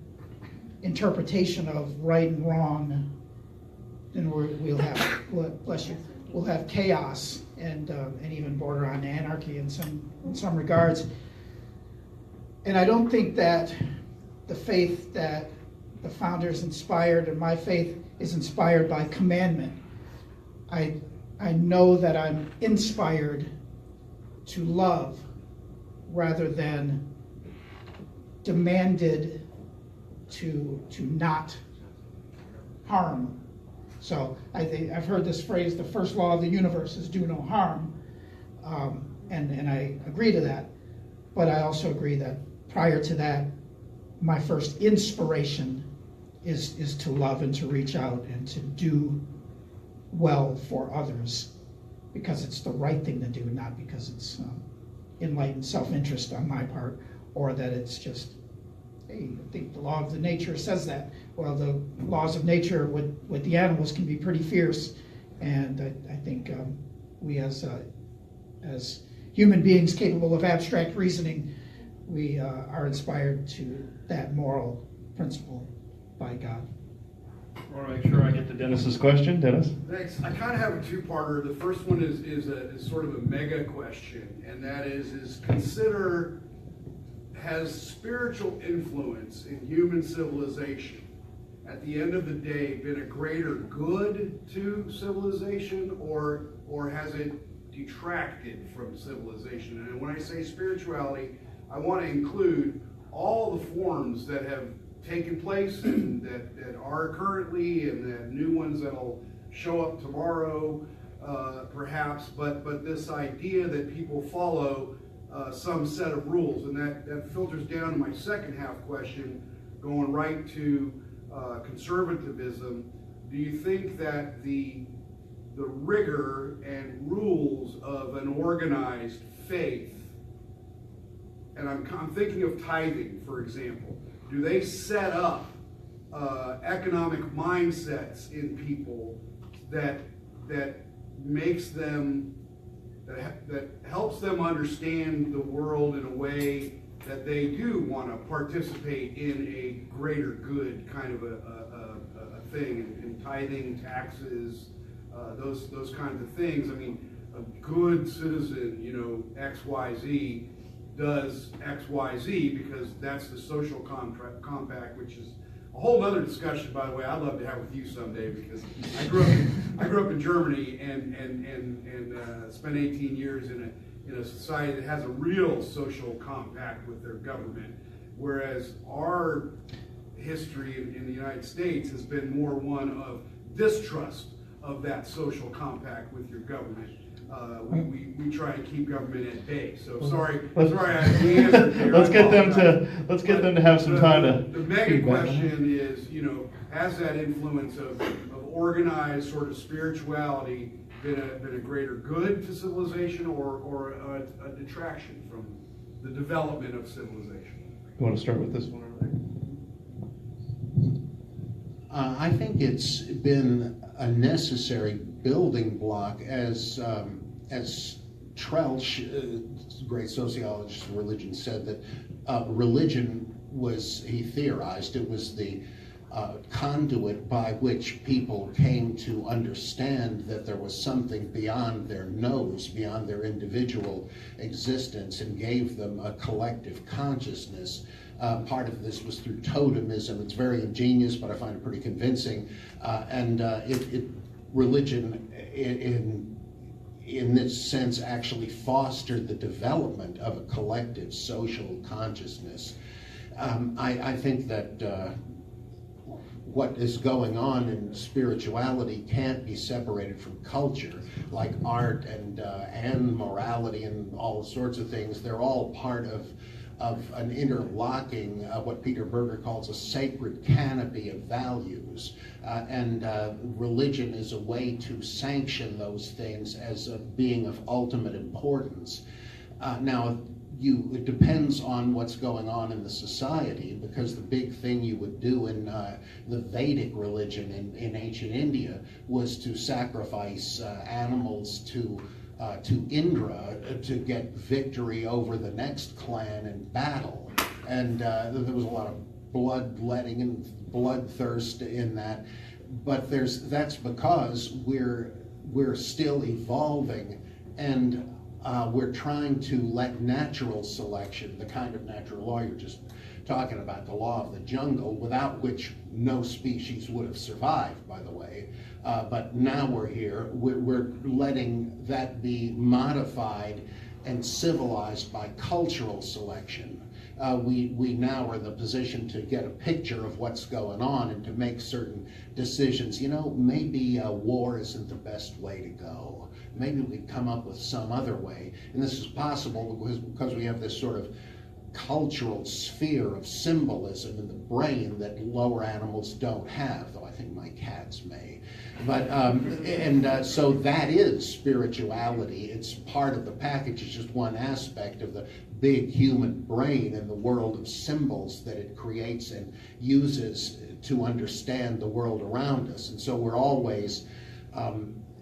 interpretation of right and wrong, then we'll have chaos and even border on anarchy in some regards. And I don't think that the faith that the founders inspired, and my faith, is inspired by commandment. I know that I'm inspired to love rather than demanded to not harm. So I think I've heard this phrase, the first law of the universe is do no harm, and I agree to that. But I also agree that prior to that, my first inspiration is to love and to reach out and to do well for others, because it's the right thing to do, not because it's enlightened self-interest on my part, or that it's just, hey, I think the law of the nature says that. Well, the laws of nature with the animals can be pretty fierce, and I think we as human beings capable of abstract reasoning, we are inspired to that moral principle by God. I want to make sure I get to Dennis's question. Dennis? Thanks. I kind of have a two-parter. The first one is sort of a mega question, and that is consider, has spiritual influence in human civilization at the end of the day been a greater good to civilization, or has it detracted from civilization? And when I say spirituality, I want to include all the forms that have taken place and that are currently, and the new ones that'll show up tomorrow, perhaps, but this idea that people follow some set of rules, and that filters down to my second half question, going right to conservatism. Do you think that the rigor and rules of an organized faith, and I'm thinking of tithing, for example, do they set up economic mindsets in people that makes them, that helps them understand the world in a way that they do want to participate in a greater good kind of a thing, in tithing, taxes, those kinds of things? I mean, a good citizen, XYZ, does XYZ because that's the social compact, which is a whole other discussion, by the way, I'd love to have with you someday, because I grew up in Germany and spent 18 years in a society that has a real social compact with their government, whereas our history in the United States has been more one of distrust of that social compact with your government. We try and keep government at bay. So sorry I answered there. Let's get them to have some time to. The mega question is, has that influence of organized sort of spirituality been a greater good to civilization, or a detraction from the development of civilization? You want to start with this one over there? I think it's been a necessary building block, as Trelch, great sociologist of religion, said that religion was, he theorized, it was the conduit by which people came to understand that there was something beyond their nose, beyond their individual existence, and gave them a collective consciousness. Part of this was through totemism. It's very ingenious, but I find it pretty convincing. Religion, in this sense, actually fostered the development of a collective social consciousness. I think that what is going on in spirituality can't be separated from culture, like art and morality and all sorts of things. They're all part of an interlocking, what Peter Berger calls a sacred canopy of values. And religion is a way to sanction those things as a being of ultimate importance. Now, it depends on what's going on in the society, because the big thing you would do in the Vedic religion in ancient India was to sacrifice animals to Indra to get victory over the next clan in battle. And there was a lot of bloodletting and bloodthirst in that. But that's because we're still evolving, and we're trying to let natural selection, the kind of natural law you're just talking about, the law of the jungle, without which no species would have survived, by the way. But now we're here, we're letting that be modified and civilized by cultural selection. We now are in the position to get a picture of what's going on and to make certain decisions. You know, maybe war isn't the best way to go. Maybe we can come up with some other way. And this is possible because we have this sort of cultural sphere of symbolism in the brain that lower animals don't have, though I think my cats may. But so that is spirituality. It's part of the package. It's just one aspect of the big human brain and the world of symbols that it creates and uses to understand the world around us. And so we're always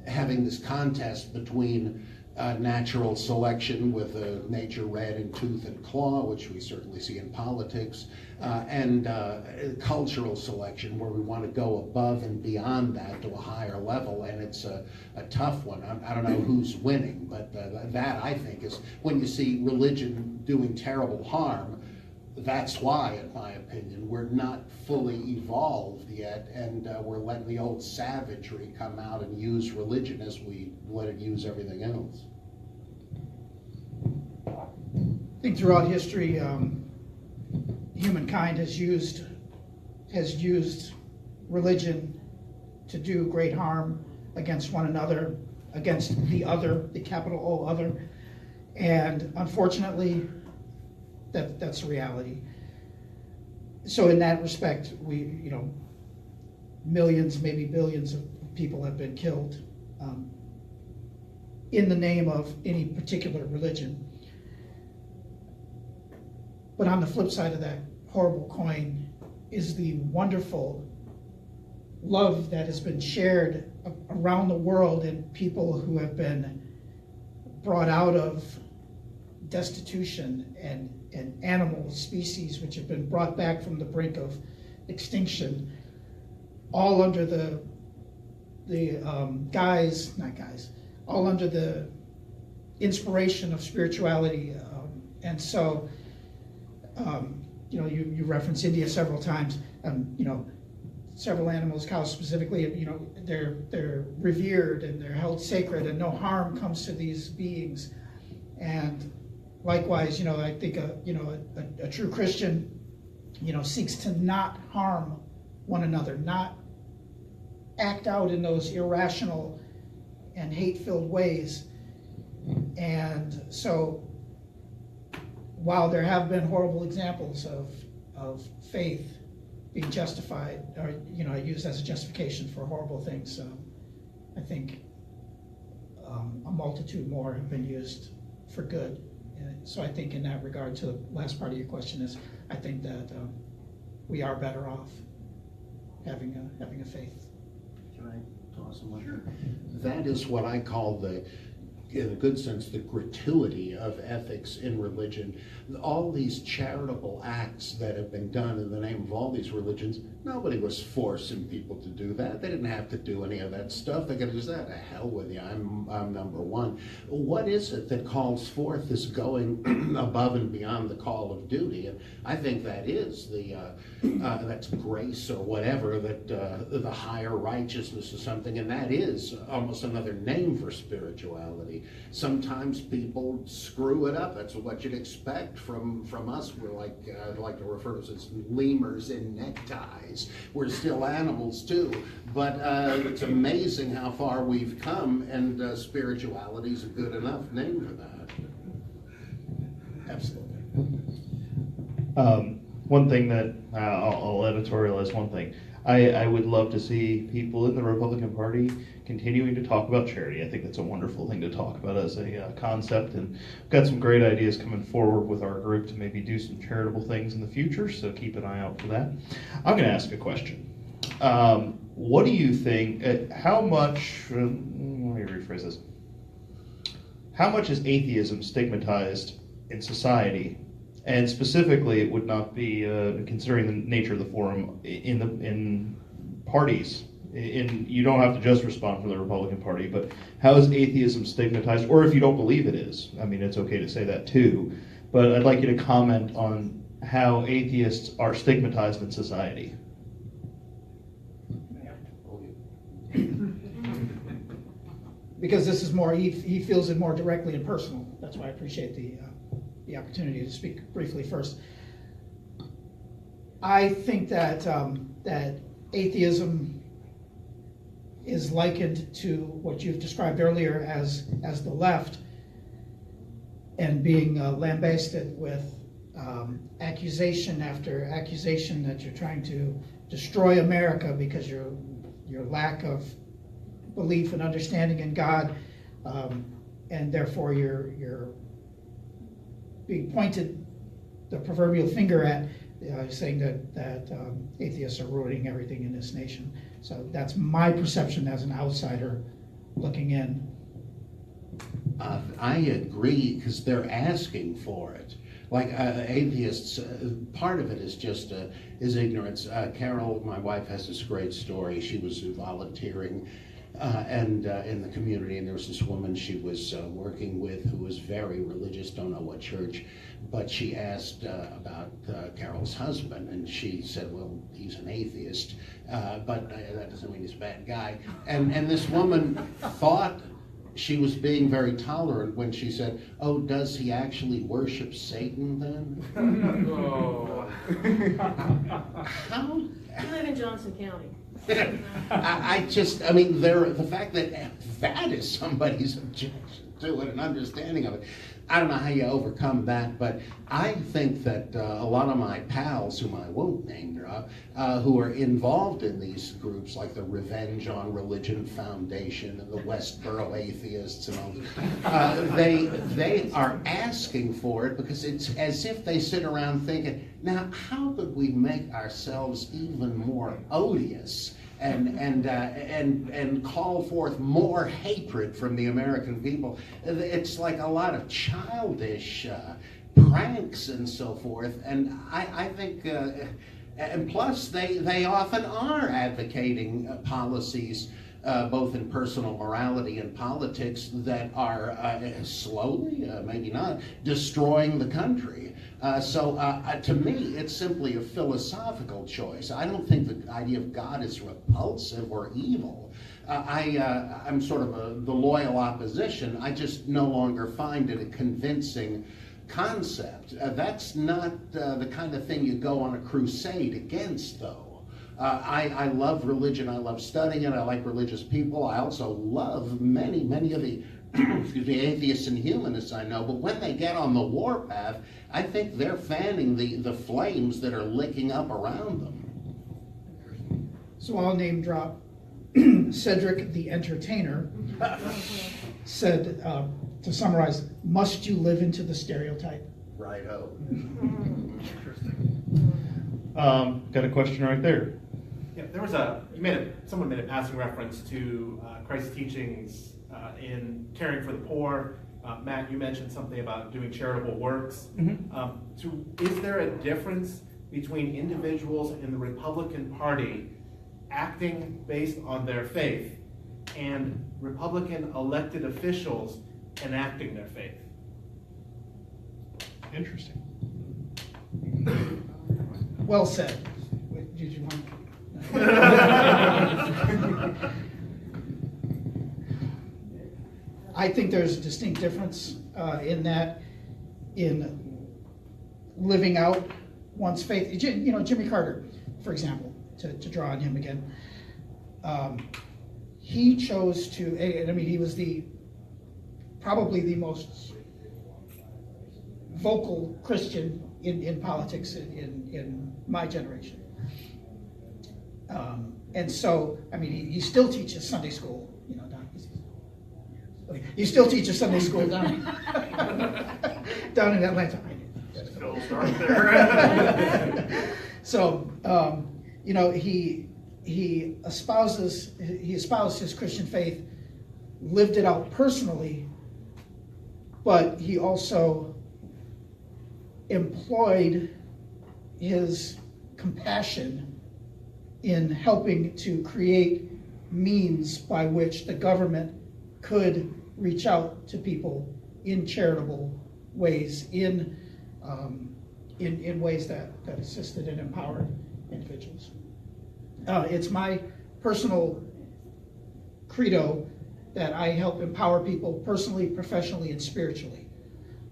having this contest between natural selection with nature red in tooth and claw, which we certainly see in politics, and cultural selection, where we want to go above and beyond that to a higher level, and it's a tough one. I don't know who's winning, but that, I think, is when you see religion doing terrible harm. That's why, in my opinion, we're not fully evolved yet, and we're letting the old savagery come out and use religion as we let it use everything else. I think throughout history, humankind has used religion to do great harm against one another, against the other, the capital O other, and unfortunately, that's a reality. So in that respect, millions, maybe billions of people have been killed in the name of any particular religion. But on the flip side of that horrible coin is the wonderful love that has been shared around the world, and people who have been brought out of destitution, and animal species which have been brought back from the brink of extinction, all under the all under the inspiration of spirituality. And so, you reference India several times. Several animals, cows specifically, they're revered and they're held sacred, and no harm comes to these beings. And likewise, I think a true Christian, seeks to not harm one another, not act out in those irrational and hate-filled ways. And so, while there have been horrible examples of faith being justified, or used as a justification for horrible things, I think a multitude more have been used for good. So I think in that regard, to the last part of your question, is I think that we are better off having a faith. Can I toss one? Sure. That is what I call in a good sense, the gratuity of ethics in religion. All these charitable acts that have been done in the name of all these religions, nobody was forcing people to do that. They didn't have to do any of that stuff. They could have just said, "To hell with you, I'm number one." What is it that calls forth this going above and beyond the call of duty? And I think that is that's grace or whatever, that the higher righteousness or something, and that is almost another name for spirituality. Sometimes people screw it up. That's what you'd expect from us. We're like, I'd like to refer to us as lemurs in neckties. We're still animals too, but it's amazing how far we've come, and spirituality is a good enough name for that. Absolutely. One thing that I'll editorialize one thing. I would love to see people in the Republican Party continuing to talk about charity. I think that's a wonderful thing to talk about as a concept, and we've got some great ideas coming forward with our group to maybe do some charitable things in the future, so keep an eye out for that. I'm going to ask a question. What do you think, how much, let me rephrase this. How much is atheism stigmatized in society? And specifically, it would not be, considering the nature of the forum, in parties. You don't have to just respond for the Republican Party, but how is atheism stigmatized? Or if you don't believe it is, I mean, it's okay to say that too. But I'd like you to comment on how atheists are stigmatized in society. Because this is more, he feels it more directly and personal. That's why I appreciate the opportunity to speak briefly first. I think that that atheism is likened to what you've described earlier as the left, and being lambasted with accusation after accusation that you're trying to destroy America because your lack of belief and understanding in God, and therefore you're being pointed the proverbial finger at, saying that atheists are ruining everything in this nation. So that's my perception as an outsider looking in. I agree, because they're asking for it. Like atheists, part of it is just is ignorance. Carol, my wife, has this great story. She was volunteering and in the community, and there was this woman she was working with who was very religious, don't know what church, but she asked about Carol's husband, and she said, well, he's an atheist, but that doesn't mean he's a bad guy. And this woman thought she was being very tolerant when she said, oh, does he actually worship Satan then? Oh. How? I live in Johnson County. I mean, the fact that that is somebody's objection to it and understanding of it, I don't know how you overcome that, but I think that a lot of my pals, whom I won't name drop, who are involved in these groups like the Revenge on Religion Foundation and the Westboro Atheists and all, they are asking for it because it's as if they sit around thinking, now how could we make ourselves even more odious and call forth more hatred from the American people? It's like a lot of childish pranks and so forth, and I think, and plus they often are advocating policies both in personal morality and politics that are slowly, maybe not, destroying the country. So to me, it's simply a philosophical choice. I don't think the idea of God is repulsive or evil. I'm sort of the loyal opposition. I just no longer find it a convincing concept. That's not the kind of thing you go on a crusade against, though. I love religion. I love studying it. I like religious people. I also love many of the excuse me, atheists and humanists I know. But when they get on the warpath, I think they're fanning the flames that are licking up around them. So I'll name drop Cedric the Entertainer said, to summarize, must you live into the stereotype? Right-o. Got a question right there. Yeah, there was someone made a passing reference to Christ's teachings in caring for the poor. Matt, you mentioned something about doing charitable works. Mm-hmm. Is there a difference between individuals in the Republican Party acting based on their faith and Republican elected officials enacting their faith? Interesting. Well said. Wait, did you want? I think there's a distinct difference in living out one's faith. You know, Jimmy Carter, for example, to draw on him again. He chose to, and I mean, he was probably the most vocal Christian in politics in my generation. And so, I mean, he still teaches Sunday school, you know, he still teaches Sunday school down in Atlanta. Phil, start there. So, you know, he espoused his Christian faith, lived it out personally, but he also employed his compassion in helping to create means by which the government could reach out to people in charitable ways, in ways that assisted and empowered individuals. It's my personal credo that I help empower people personally, professionally, and spiritually.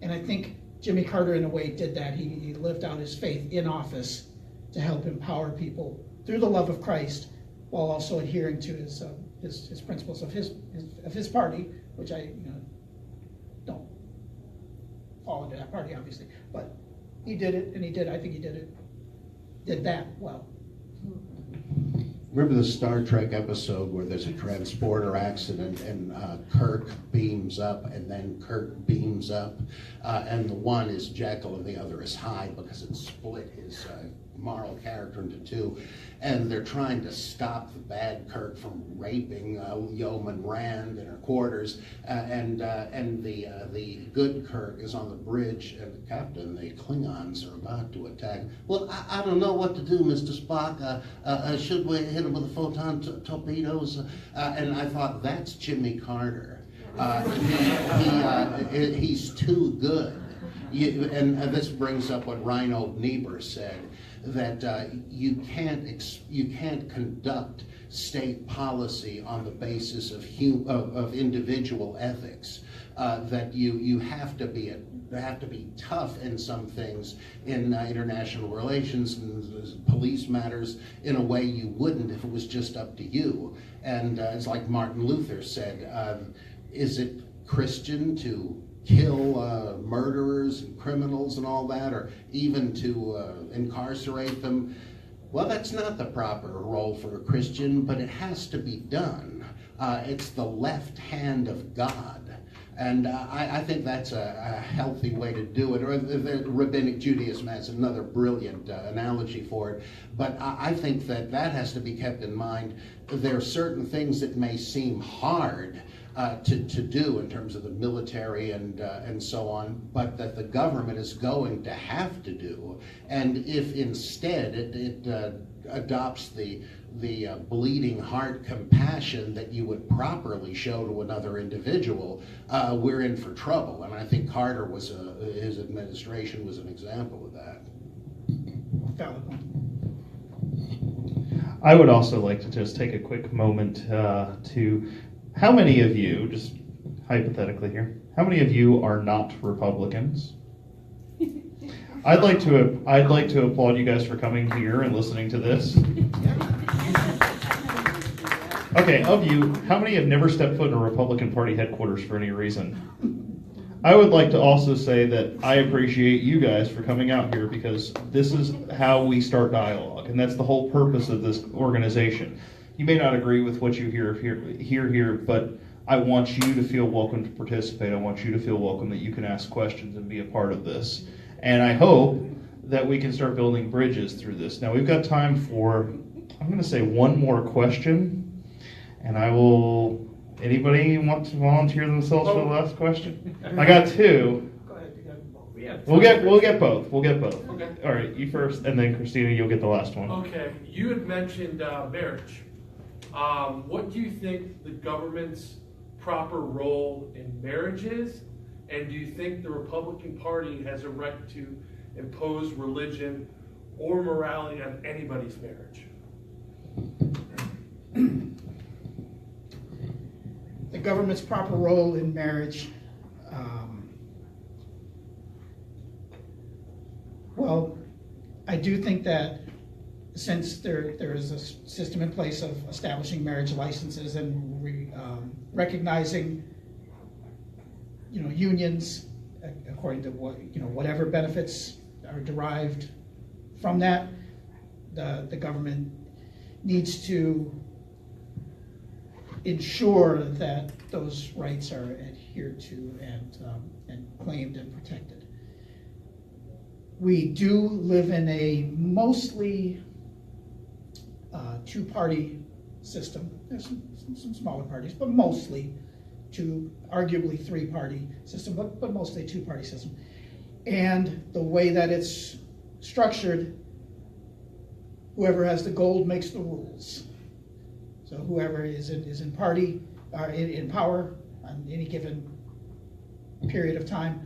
And I think Jimmy Carter, in a way, did that. He lived out his faith in office to help empower people through the love of Christ, while also adhering to his principles of his party, which I don't fall into that party, obviously. But he did it, and I think he did that well. Remember the Star Trek episode where there's a transporter accident and Kirk beams up and then Kirk beams up, and the one is Jekyll and the other is Hyde because it split his moral character into two, and they're trying to stop the bad Kirk from raping Yeoman Rand in her quarters, and the good Kirk is on the bridge, and the captain, the Klingons are about to attack. Well, I don't know what to do, Mr. Spock. Should we hit him with the photon torpedoes? And I thought, that's Jimmy Carter. He's too good. And this brings up what Reinhold Niebuhr said, that you can't conduct state policy on the basis of individual ethics. That you have to be tough in some things in international relations and police matters in a way you wouldn't if it was just up to you. And it's like Martin Luther said, is it Christian to kill murderers and criminals and all that, or even to incarcerate them? Well, that's not the proper role for a Christian, but it has to be done. It's the left hand of God. And I think that's a healthy way to do it. Or the Rabbinic Judaism has another brilliant analogy for it. But I think that has to be kept in mind. There are certain things that may seem hard to do in terms of the military and so on, but that the government is going to have to do. And if instead it adopts the bleeding heart compassion that you would properly show to another individual, we're in for trouble. And I think Carter his administration was an example of that. Valid point. I would also like to just take a quick moment to, how many of you, just hypothetically here, how many of you are not Republicans? I'd like to applaud you guys for coming here and listening to this. Okay, of you, how many have never stepped foot in a Republican Party headquarters for any reason? I would like to also say that I appreciate you guys for coming out here, because this is how we start dialogue, and that's the whole purpose of this organization. You may not agree with what you hear here, but I want you to feel welcome to participate. I want you to feel welcome that you can ask questions and be a part of this. And I hope that we can start building bridges through this. Now, we've got time for, I'm going to say, one more question. And anybody want to volunteer themselves for the last question? I got two. Go ahead. We'll get both. Okay. All right, you first, and then Christina, you'll get the last one. Okay, you had mentioned marriage. What do you think the government's proper role in marriage is? And do you think the Republican Party has a right to impose religion or morality on anybody's marriage? The government's proper role in marriage. Well, I do think that since there is a system in place of establishing marriage licenses and recognizing, unions according to whatever benefits are derived from that. The government needs to ensure that those rights are adhered to and claimed and protected. We do live in a mostly two-party system. There's some smaller parties, but mostly arguably three-party system, but mostly a two-party system. And the way that it's structured, whoever has the gold makes the rules. So whoever is in party, in power on any given period of time,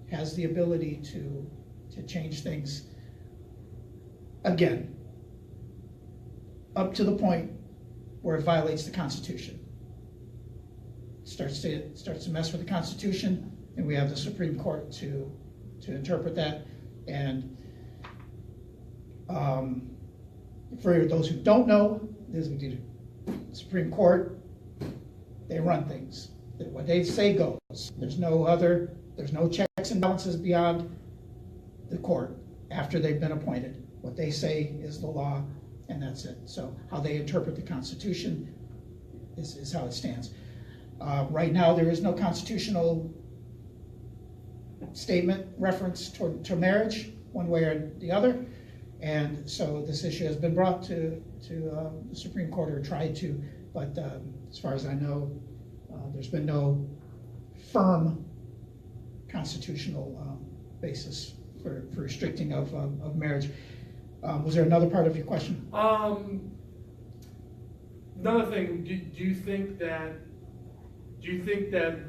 has the ability to change things again, up to the point where it violates the Constitution. Starts to mess with the Constitution, and we have the Supreme Court to interpret that. And for those who don't know, this is the Supreme Court. They run things. What they say goes. There's no checks and balances beyond the court after they've been appointed. What they say is the law, and that's it. So how they interpret the Constitution is how it stands. Right now, there is no constitutional statement reference to marriage, one way or the other. And so this issue has been brought to the Supreme Court, or tried to, but as far as I know, there's been no firm constitutional basis for restricting of marriage. Was there another part of your question? Another thing, do you think that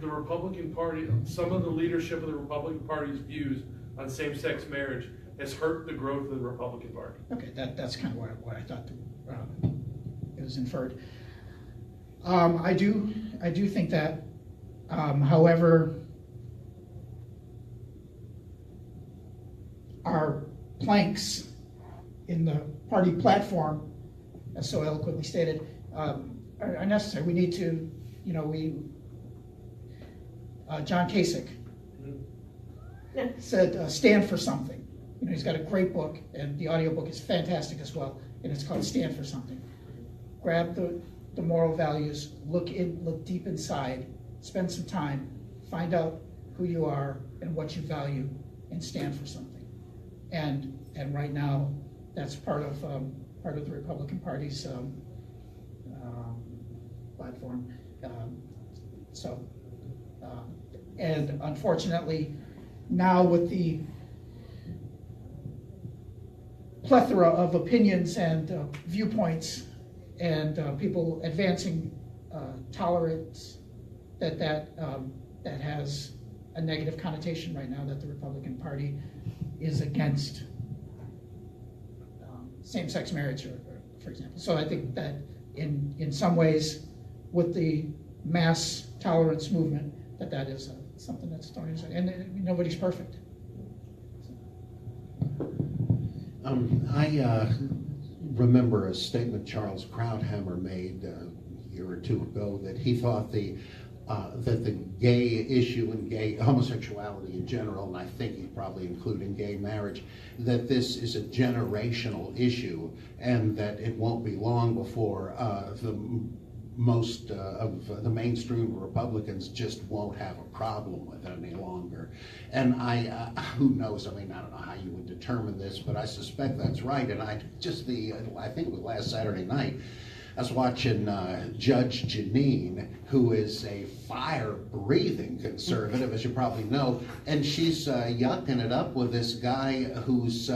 the Republican Party, some of the leadership of the Republican Party's views on same-sex marriage has hurt the growth of the Republican Party? Okay, that's kind of what I thought it was inferred. I do think that. However, our planks in the party platform, as so eloquently stated, are necessary. We need to, John Kasich said, stand for something. He's got a great book, and the audiobook is fantastic as well, and it's called Stand for Something. Grab the moral values, look deep inside, spend some time, find out who you are and what you value, and stand for something. And right now, that's part of the Republican Party's platform. And unfortunately, now with the plethora of opinions and viewpoints and people advancing tolerance, that has a negative connotation right now, that the Republican Party is against same-sex marriage, for example. So I think that in some ways, with the mass tolerance movement, that is something that's starting to, and nobody's perfect. I remember a statement Charles Krauthammer made a year or two ago, that he thought that the gay issue and gay homosexuality in general, and I think he's probably including gay marriage, that this is a generational issue, and that it won't be long before most of the mainstream Republicans just won't have a problem with it any longer. And who knows, I don't know how you would determine this, but I suspect that's right. And I think it was last Saturday night, I was watching Judge Janine, who is a fire-breathing conservative, as you probably know, and she's yucking it up with this guy who's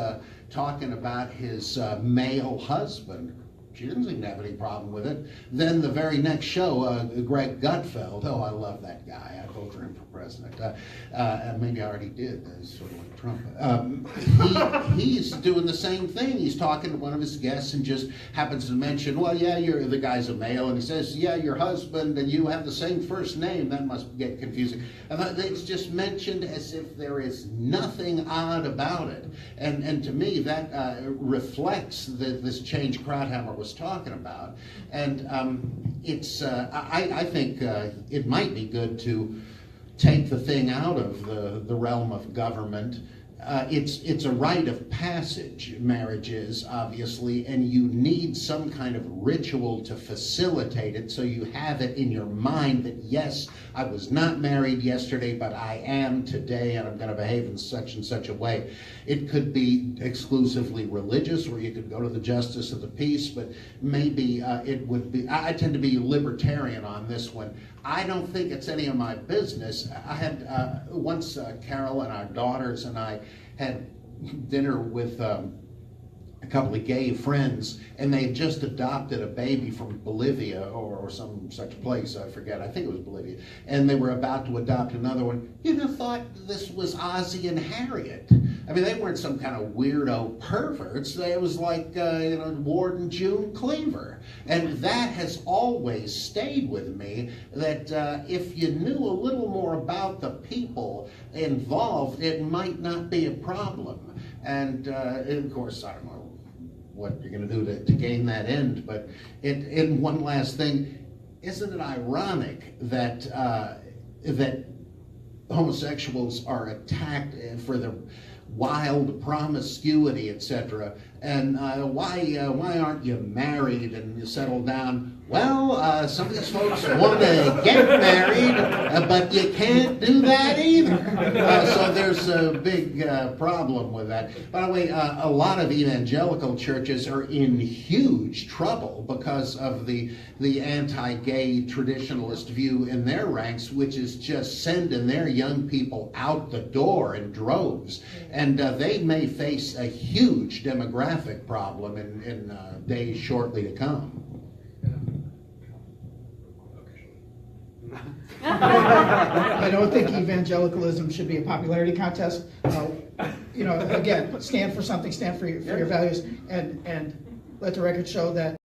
talking about his male husband. She didn't seem to have any problem with it. Then the very next show, Greg Gutfeld, I love that guy. I'd vote for him for president. Maybe I already did, sort of like Trump. He's doing the same thing. He's talking to one of his guests and just happens to mention, well, yeah, the guy's a male, and he says, yeah, your husband and you have the same first name. That must get confusing. And it's just mentioned as if there is nothing odd about it. And to me, that reflects this change Krauthammer was talking about. And I think it might be good to take the thing out of the realm of government it's a rite of passage, marriage is, obviously, and you need some kind of ritual to facilitate it, so you have it in your mind that, yes, I was not married yesterday, but I am today, and I'm going to behave in such and such a way. It could be exclusively religious, or you could go to the justice of the peace, but maybe it would be, I tend to be libertarian on this one. I don't think it's any of my business. I had once Carol and our daughters and I had dinner with a couple of gay friends, and they had just adopted a baby from Bolivia or some such place, I forget, I think it was Bolivia, and they were about to adopt another one. You'd have thought this was Ozzie and Harriet. I mean, they weren't some kind of weirdo perverts. It was like, Ward and June Cleaver. And that has always stayed with me, that if you knew a little more about the people involved, it might not be a problem. And of course, I don't know what you're going to do to gain that end, but and one last thing, isn't it ironic that that homosexuals are attacked for their wild promiscuity, etc., and why aren't you married and you settle down? Well, some of these folks want to get married, but you can't do that either. So there's a big problem with that. By the way, a lot of evangelical churches are in huge trouble because of the anti-gay traditionalist view in their ranks, which is just sending their young people out the door in droves. And they may face a huge demographic problem in days shortly to come. I don't think evangelicalism should be a popularity contest. Again, stand for something, stand for your values, and let the record show that